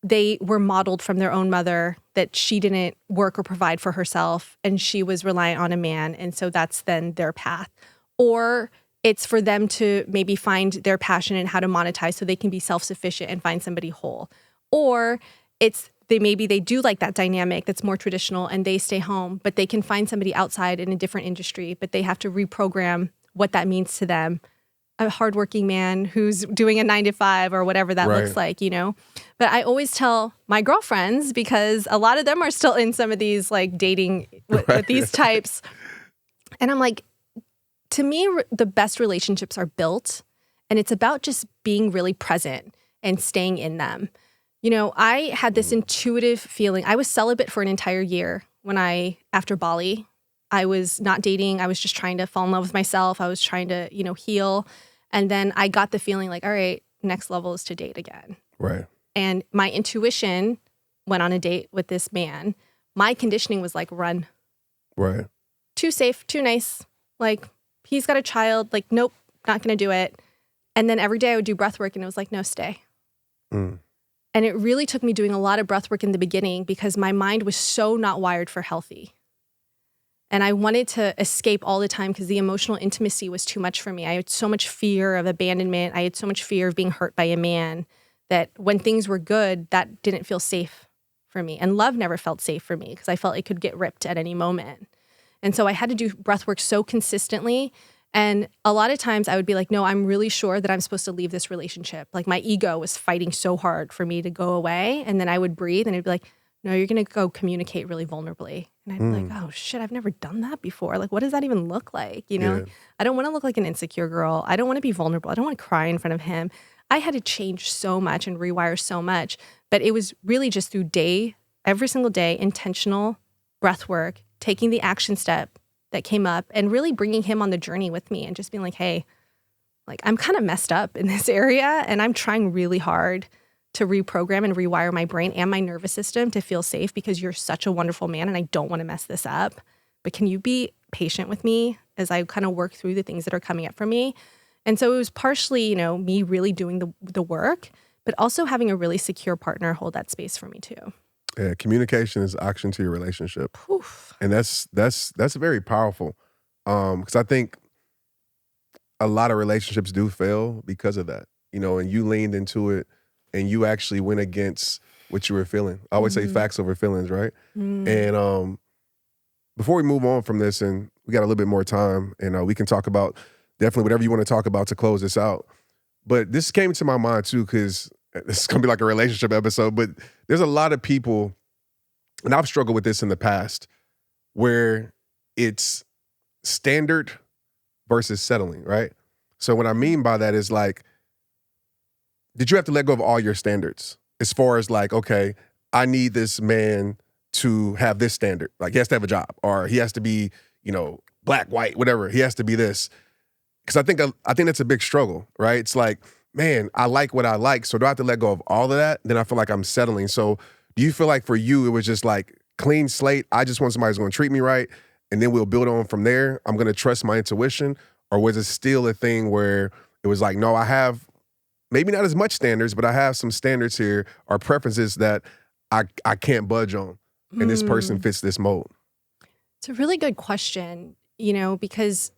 they were modeled from their own mother that she didn't work or provide for herself and she was reliant on a man. And so that's then their path. Or it's for them to maybe find their passion and how to monetize so they can be self-sufficient and find somebody whole. Or it's they do like that dynamic that's more traditional and they stay home, but they can find somebody outside in a different industry, but they have to reprogram what that means to them. A hardworking man who's doing a 9-to-5 or whatever that looks like, you know? But I always tell my girlfriends, because a lot of them are still in some of these like dating with these types. And I'm like, to me, the best relationships are built, and it's about just being really present and staying in them. You know, I had this intuitive feeling. I was celibate for an entire year after Bali. I was not dating. I was just trying to fall in love with myself. I was trying to, you know, heal. And then I got the feeling like, all right, next level is to date again. Right. And my intuition went on a date with this man. My conditioning was like, run. Right. Too safe, too nice. Like, he's got a child. Like, nope, not going to do it. And then every day I would do breath work and it was like, no, stay. And it really took me doing a lot of breath work in the beginning because my mind was so not wired for healthy. And I wanted to escape all the time because the emotional intimacy was too much for me. I had so much fear of abandonment. I had so much fear of being hurt by a man that when things were good, that didn't feel safe for me. And love never felt safe for me because I felt it could get ripped at any moment. And so I had to do breath work so consistently. And a lot of times I would be like, no, I'm really sure that I'm supposed to leave this relationship. Like my ego was fighting so hard for me to go away. And then I would breathe and it'd be like, no, you're going to go communicate really vulnerably. And I'd be like, oh shit, I've never done that before. Like, what does that even look like? You know, I don't want to look like an insecure girl. I don't want to be vulnerable. I don't want to cry in front of him. I had to change so much and rewire so much, but it was really just through every single day, intentional breath work, taking the action step that came up and really bringing him on the journey with me and just being like, hey, like I'm kind of messed up in this area and I'm trying really hard to reprogram and rewire my brain and my nervous system to feel safe because you're such a wonderful man and I don't want to mess this up. But can you be patient with me as I kind of work through the things that are coming up for me? And so it was partially, you know, me really doing the work, but also having a really secure partner hold that space for me too. Yeah, communication is action to your relationship. Oof. And that's very powerful. Because I think a lot of relationships do fail because of that. You know, and you leaned into it and you actually went against what you were feeling. I always say facts over feelings, right? And before we move on from this, and we got a little bit more time, and we can talk about definitely whatever you want to talk about to close this out. But this came to my mind too, because this is going to be like a relationship episode, but there's a lot of people, and I've struggled with this in the past, where it's standard versus settling, right? So what I mean by that is like, did you have to let go of all your standards? As far as like, okay, I need this man to have this standard. Like he has to have a job, or he has to be, you know, black, white, whatever. He has to be this. Because I think that's a big struggle, right? It's like, man, I like what I like, so do I have to let go of all of that? Then I feel like I'm settling. So do you feel like for you, it was just like clean slate, I just want somebody who's going to treat me right, and then we'll build on from there? I'm going to trust my intuition? Or was it still a thing where it was like, no, I have maybe not as much standards, but I have some standards here or preferences that I can't budge on, and this person fits this mold? It's a really good question, you know, because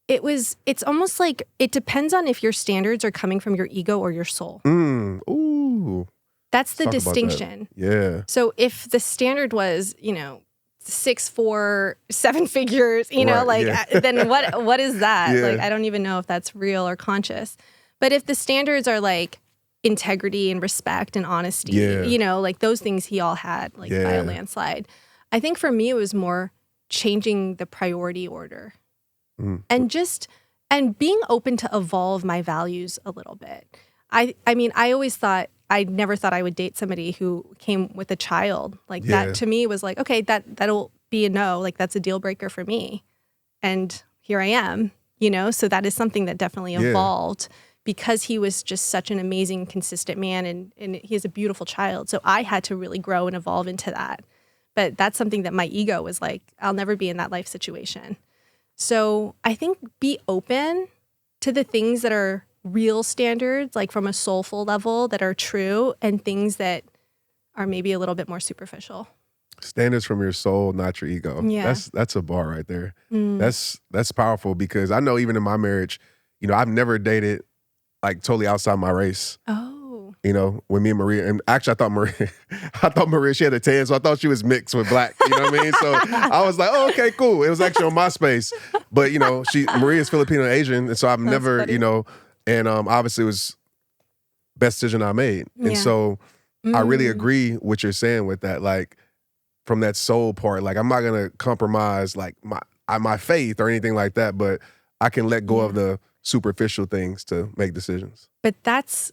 it's almost like it depends on if your standards are coming from your ego or your soul. Ooh. That's the distinction. Yeah. So if the standard was, you know, 6'4", 7 figures, you know, then what is that? Yeah. Like, I don't even know if that's real or conscious. But if the standards are like integrity and respect and honesty, you know, like those things he all had, like by a landslide. I think for me, it was more changing the priority order. And being open to evolve my values a little bit. I mean, I never thought I would date somebody who came with a child. Like that to me was like, okay, that'll be a no. Like that's a deal breaker for me. And here I am, you know? So that is something that definitely evolved because he was just such an amazing, consistent man and he has a beautiful child. So I had to really grow and evolve into that. But that's something that my ego was like, I'll never be in that life situation. So I think be open to the things that are real standards, like from a soulful level that are true, and things that are maybe a little bit more superficial. Standards from your soul, not your ego. Yeah. That's a bar right there. That's powerful, because I know even in my marriage, you know, I've never dated like totally outside my race. Oh. You know, when me and Maria, and actually I thought Maria, she had a tan, so I thought she was mixed with black. You know what I mean? So I was like, oh, okay, cool. It was actually on MySpace. But, you know, Maria's Filipino and Asian, and so I've never, funny. you know, and obviously it was best decision I made. And Yeah. so I really agree what you're saying with that. Like, from that soul part, like, I'm not gonna compromise like my faith or anything like that, but I can let go of the superficial things to make decisions. But that's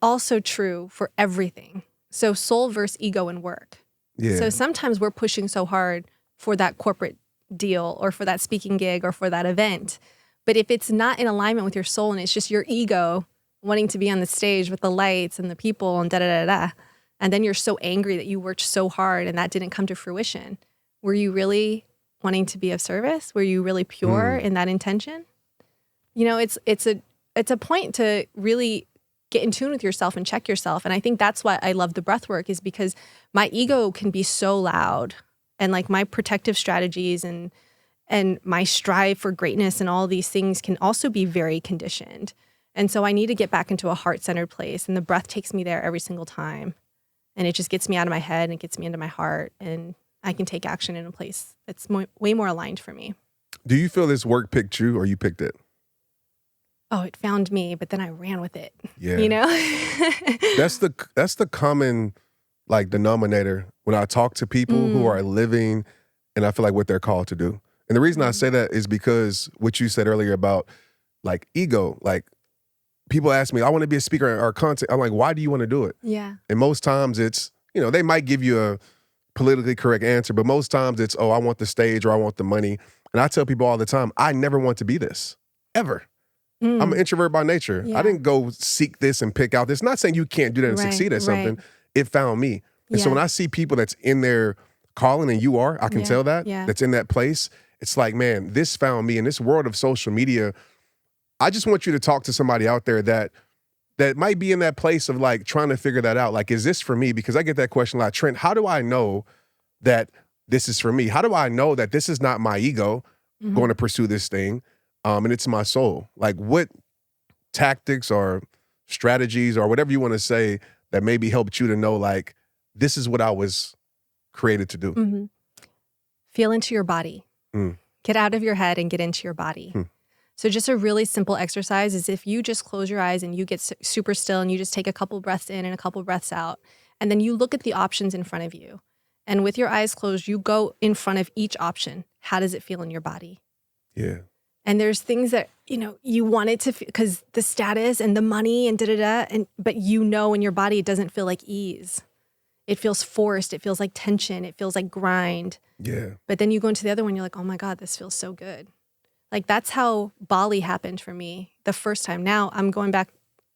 also true for everything. So soul versus ego in work. Yeah. So sometimes we're pushing so hard for that corporate deal or for that speaking gig or for that event. But if it's not in alignment with your soul and it's just your ego wanting to be on the stage with the lights and the people and da-da-da-da, and then you're so angry that you worked so hard and that didn't come to fruition, were you really wanting to be of service? Were you really pure in that intention? You know, it's a point to really get in tune with yourself and check yourself. And I think that's why I love the breath work, is because my ego can be so loud, and like my protective strategies and my strive for greatness and all these things can also be very conditioned. And so I need to get back into a heart-centered place, and the breath takes me there every single time. And it just gets me out of my head and it gets me into my heart, and I can take action in a place that's way more aligned for me. Do you feel this work picked you or you picked it? Oh, it found me, but then I ran with it. Yeah. You know? That's the common like denominator when I talk to people who are living, and I feel like what they're called to do. And the reason I say that is because what you said earlier about like ego, like people ask me, I want to be a speaker or content. I'm like, why do you want to do it? Yeah. And most times it's, you know, they might give you a politically correct answer, but most times it's, oh, I want the stage or I want the money. And I tell people all the time, I never want to be this, ever. I'm an introvert by nature. Yeah. I didn't go seek this and pick out this. Not saying you can't do that and succeed at something. It found me. And so when I see people that's in their calling, and you are, I can tell that, that's in that place, it's like, man, this found me. In this world of social media, I just want you to talk to somebody out there that might be in that place of like trying to figure that out. Like, is this for me? Because I get that question a lot. Trent, how do I know that this is for me? How do I know that this is not my ego going to pursue this thing? And it's my soul. Like, what tactics or strategies or whatever you want to say that maybe helped you to know, like, this is what I was created to do? Feel into your body. Get out of your head and get into your body. So just a really simple exercise is if you just close your eyes and you get super still and you just take a couple breaths in and a couple breaths out, and then you look at the options in front of you. And with your eyes closed, you go in front of each option. How does it feel in your body? Yeah. And there's things that, you know, you want it to feel, because the status and the money and da-da-da, but you know in your body it doesn't feel like ease. It feels forced. It feels like tension. It feels like grind. Yeah. But then you go into the other one, you're like, oh my God, this feels so good. Like, that's how Bali happened for me the first time. Now I'm going back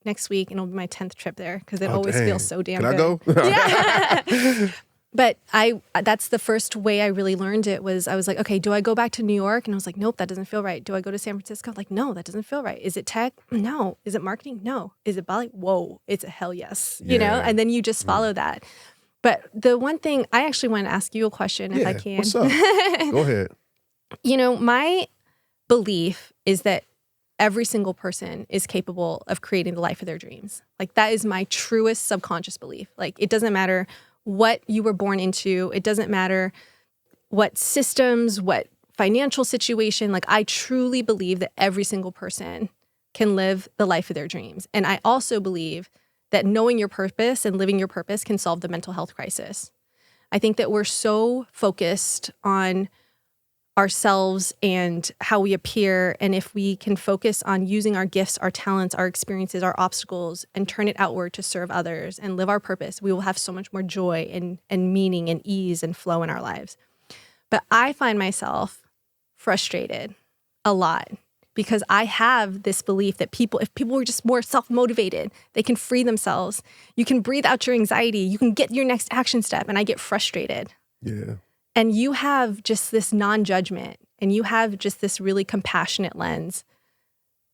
next week, and it'll be my 10th trip there because it always feels so damn good. Can I go? Yeah. But that's the first way I really learned it. Was I was like, okay, do I go back to New York? And I was like, nope, that doesn't feel right. Do I go to San Francisco? Like, no, that doesn't feel right. Is it tech? No. Is it marketing? No. Is it Bali? Whoa, it's a hell yes. You know? And then you just follow that. But the one thing, I actually want to ask you a question if I can. What's up? Go ahead. You know, my belief is that every single person is capable of creating the life of their dreams. Like, that is my truest subconscious belief. Like, it doesn't matter what you were born into. It doesn't matter what systems, what financial situation. Like, I truly believe that every single person can live the life of their dreams. And I also believe that knowing your purpose and living your purpose can solve the mental health crisis. I think that we're so focused on ourselves and how we appear. And if we can focus on using our gifts, our talents, our experiences, our obstacles, and turn it outward to serve others and live our purpose, we will have so much more joy and meaning and ease and flow in our lives. But I find myself frustrated a lot because I have this belief that if people were just more self-motivated, they can free themselves. You can breathe out your anxiety. You can get your next action step. And I get frustrated. Yeah. And you have just this non-judgment, and you have just this really compassionate lens,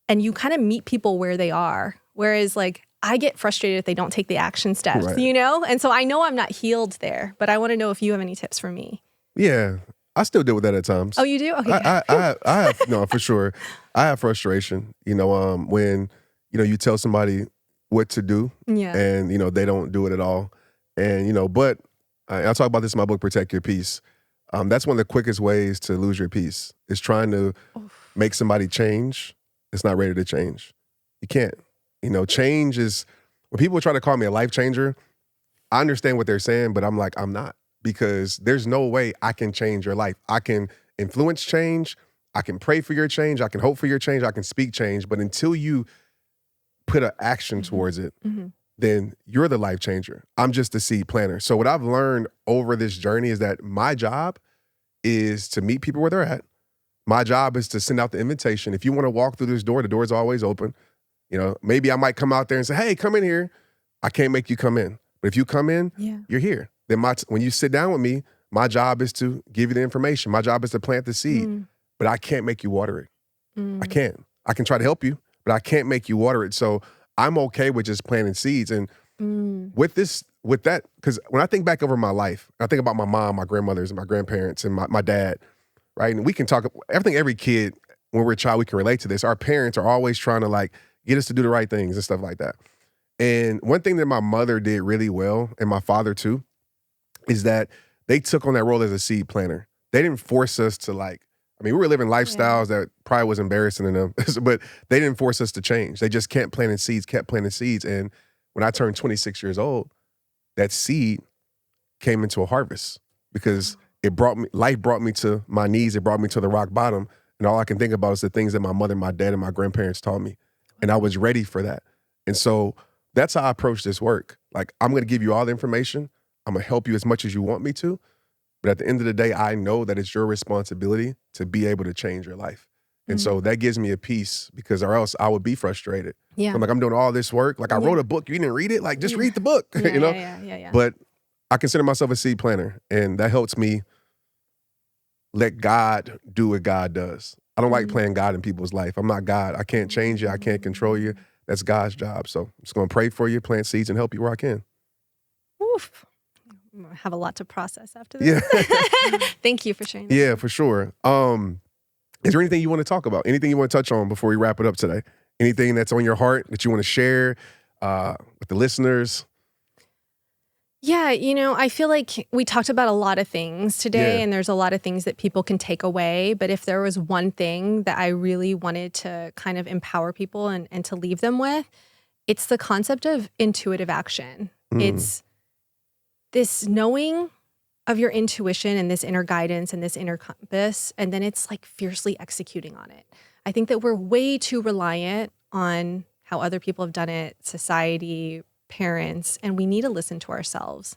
and you kind of meet people where they are. Whereas, like, I get frustrated if they don't take the action steps, you know? And so I know I'm not healed there, but I want to know if you have any tips for me. Yeah. I still deal with that at times. Oh, you do? Okay. I have, no, for sure. I have frustration, you know, when, you know, you tell somebody, what to do. Yeah. And, they don't do it at all. And, but I'll talk about this in my book, Protect Your Peace. That's one of the quickest ways to lose your peace is trying to make somebody change that's not ready to change. You can't. Change is, when people try to call me a life changer, I understand what they're saying, but I'm like, I'm not. Because there's no way I can change your life. I can influence change. I can pray for your change. I can hope for your change. I can speak change. But until you put an action towards it, then you're the life changer. I'm just a seed planter. So what I've learned over this journey is that my job is to meet people where they're at. My job is to send out the invitation. If you want to walk through this door, the door is always open. Maybe I might come out there and say, hey, come in here. I can't make you come in. But if you come in, you're here. Then when you sit down with me, my job is to give you the information. My job is to plant the seed, but I can't make you water it. I can't. I can try to help you, but I can't make you water it. So I'm okay with just planting seeds. And with that, because when I think back over my life, I think about my mom, my grandmothers, and my grandparents, and my dad, right? And we can talk, every kid, when we're a child, we can relate to this. Our parents are always trying to get us to do the right things and stuff like that. And one thing that my mother did really well, and my father too, is that they took on that role as a seed planter. They didn't force us to we were living lifestyles that probably was embarrassing to them, but they didn't force us to change. They just kept planting seeds. And when I turned 26 years old, that seed came into a harvest because life brought me to my knees. It brought me to the rock bottom. And all I can think about is the things that my mother, my dad, and my grandparents taught me. And I was ready for that. And so that's how I approach this work. I'm going to give you all the information. I'm going to help you as much as you want me to. But at the end of the day, I know that it's your responsibility to be able to change your life. And so that gives me a peace because or else I would be frustrated. Yeah. I'm I'm doing all this work. I wrote a book. You didn't read it? Just read the book, Yeah. But I consider myself a seed planter. And that helps me let God do what God does. I don't like playing God in people's life. I'm not God. I can't change you. I can't control you. That's God's job. So I'm just going to pray for you, plant seeds, and help you where I can. Oof. I have a lot to process after this. Yeah. Thank you for sharing that. Yeah, for sure. Is there anything you want to talk about? Anything you want to touch on before we wrap it up today? Anything that's on your heart that you want to share with the listeners? Yeah, I feel like we talked about a lot of things today, and there's a lot of things that people can take away. But if there was one thing that I really wanted to kind of empower people and to leave them with, it's the concept of intuitive action. It's this knowing of your intuition and this inner guidance and this inner compass, and then it's fiercely executing on it. I think that we're way too reliant on how other people have done it, society, parents, and we need to listen to ourselves.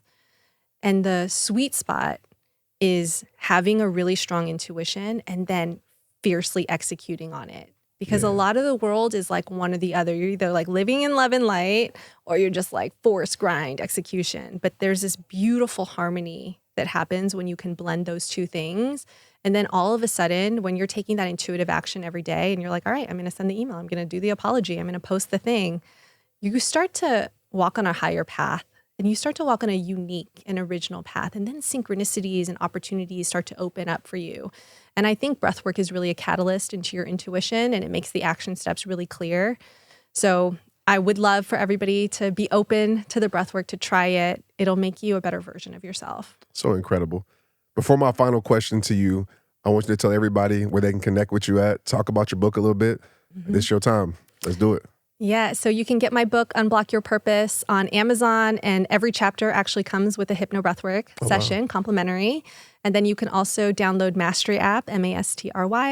And the sweet spot is having a really strong intuition and then fiercely executing on it. Because a lot of the world is one or the other. You're either living in love and light or you're just force grind execution. But there's this beautiful harmony that happens when you can blend those two things. And then all of a sudden, when you're taking that intuitive action every day and you're all right, I'm going to send the email, I'm going to do the apology, I'm going to post the thing, you start to walk on a higher path and you start to walk on a unique and original path. And then synchronicities and opportunities start to open up for you. And I think breathwork is really a catalyst into your intuition and it makes the action steps really clear. So I would love for everybody to be open to the breathwork, to try it. It'll make you a better version of yourself. So incredible. Before my final question to you, I want you to tell everybody where they can connect with you at. Talk about your book a little bit. This is your time. Let's do it. Yeah, so you can get my book, Unblock Your Purpose, on Amazon, and every chapter actually comes with a hypno-breathwork session, complimentary. And then you can also download Mastry app, Mastry,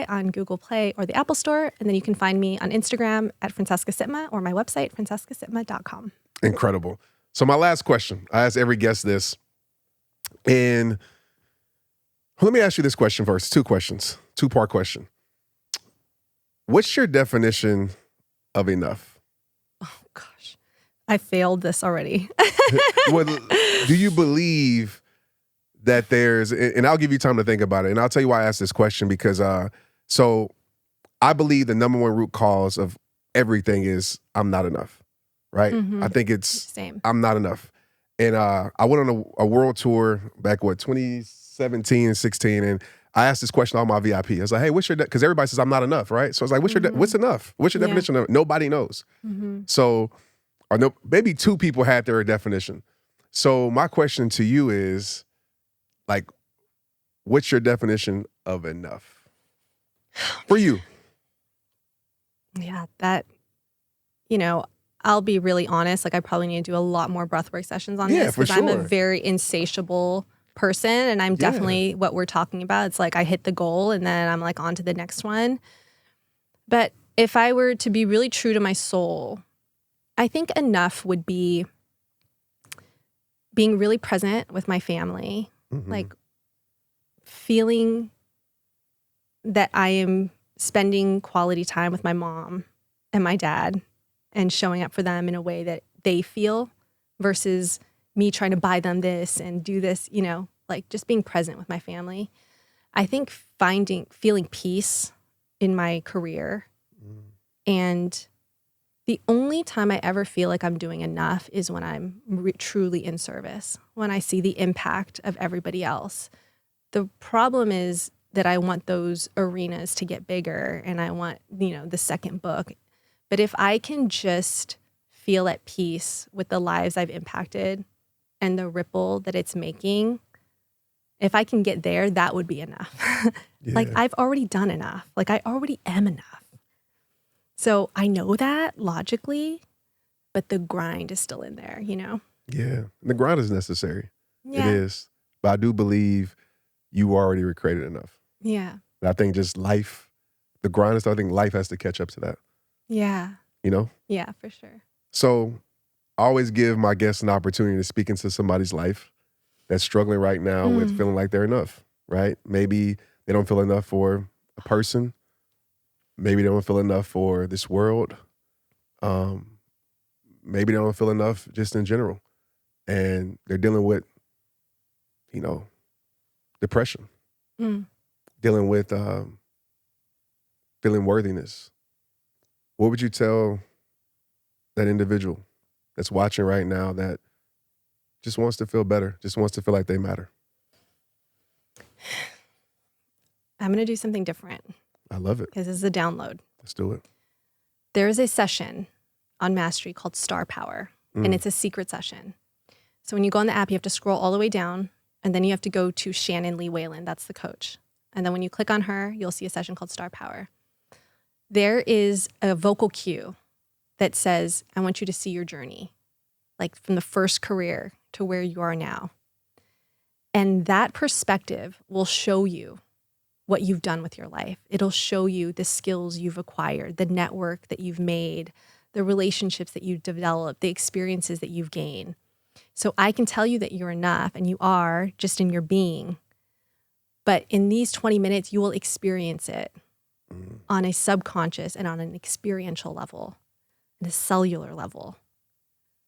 on Google Play or the Apple Store. And then you can find me on Instagram at Francesca Sipma or my website, francescasipma.com. Incredible. So my last question, I ask every guest this. And let me ask you this question first. Two questions, two-part question. What's your definition of enough? Oh, gosh. I failed this already. Well, do you believe that there's, and I'll give you time to think about it, and I'll tell you why I asked this question, because so I believe the number one root cause of everything is I'm not enough, right? I think it's Same. I'm not enough. And I went on a world tour back, 2017 and 16, and I asked this question to all my VIP. I was like, hey, what's your, because everybody says I'm not enough, right? So I was like, what's enough? What's your definition of it? Nobody knows. So or no, maybe two people had their definition. So my question to you is, like, what's your definition of enough for you? Yeah, that, I'll be really honest. Like, I probably need to do a lot more breathwork sessions on this, for because I'm a sure. very insatiable person, and I'm definitely what we're talking about. It's like I hit the goal and then I'm like on to the next one. But if I were to be really true to my soul, I think enough would be being really present with my family, like feeling that I am spending quality time with my mom and my dad and showing up for them in a way that they feel, versus me trying to buy them this and do this, like just being present with my family. I think feeling peace in my career. And the only time I ever feel like I'm doing enough is when I'm truly in service, when I see the impact of everybody else. The problem is that I want those arenas to get bigger, and I want, the second book. But if I can just feel at peace with the lives I've impacted and the ripple that it's making, if I can get there, that would be enough. Like, I've already done enough. Like, I already am enough. So I know that logically, but the grind is still in there, Yeah. The grind is necessary. Yeah. It is. But I do believe you already recreated enough. Yeah. And I think just life, the grind is, I think life has to catch up to that. Yeah. Yeah, for sure. So I always give my guests an opportunity to speak into somebody's life that's struggling right now with feeling like they're enough, right? Maybe they don't feel enough for a person. Maybe they don't feel enough for this world. Maybe they don't feel enough just in general. And they're dealing with, depression, dealing with feeling worthiness. What would you tell that individual that's watching right now that just wants to feel better, just wants to feel like they matter? I'm going to do something different. I love it. Because this is a download. Let's do it. There is a session on Mastry called Star Power, and it's a secret session. So when you go on the app, you have to scroll all the way down, and then you have to go to Shannon Lee Whalen. That's the coach. And then when you click on her, you'll see a session called Star Power. There is a vocal cue that says, I want you to see your journey, like from the first career to where you are now. And that perspective will show you what you've done with your life. It'll show you the skills you've acquired, the network that you've made, the relationships that you've developed, the experiences that you've gained. So I can tell you that you're enough, and you are just in your being. But in these 20 minutes, you will experience it on a subconscious and on an experiential level, and a cellular level.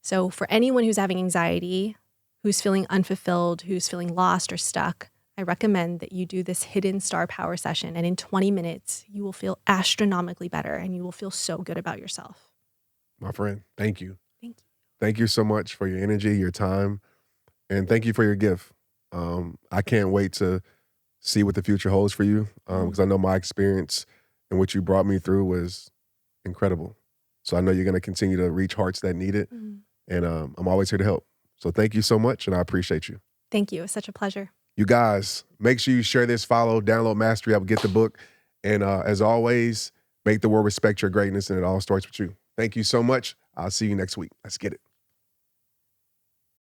So for anyone who's having anxiety, who's feeling unfulfilled, who's feeling lost or stuck, I recommend that you do this hidden Star Power session. And in 20 minutes, you will feel astronomically better, and you will feel so good about yourself. My friend, thank you. Thank you. Thank you so much for your energy, your time, and thank you for your gift. I can't wait to see what the future holds for you, because I know my experience and what you brought me through was incredible. So I know you're going to continue to reach hearts that need it, and I'm always here to help. So thank you so much, and I appreciate you. Thank you. It was such a pleasure. You guys, make sure you share this, follow, download Mastery app, get the book. And as always, make the world respect your greatness, and it all starts with you. Thank you so much. I'll see you next week. Let's get it.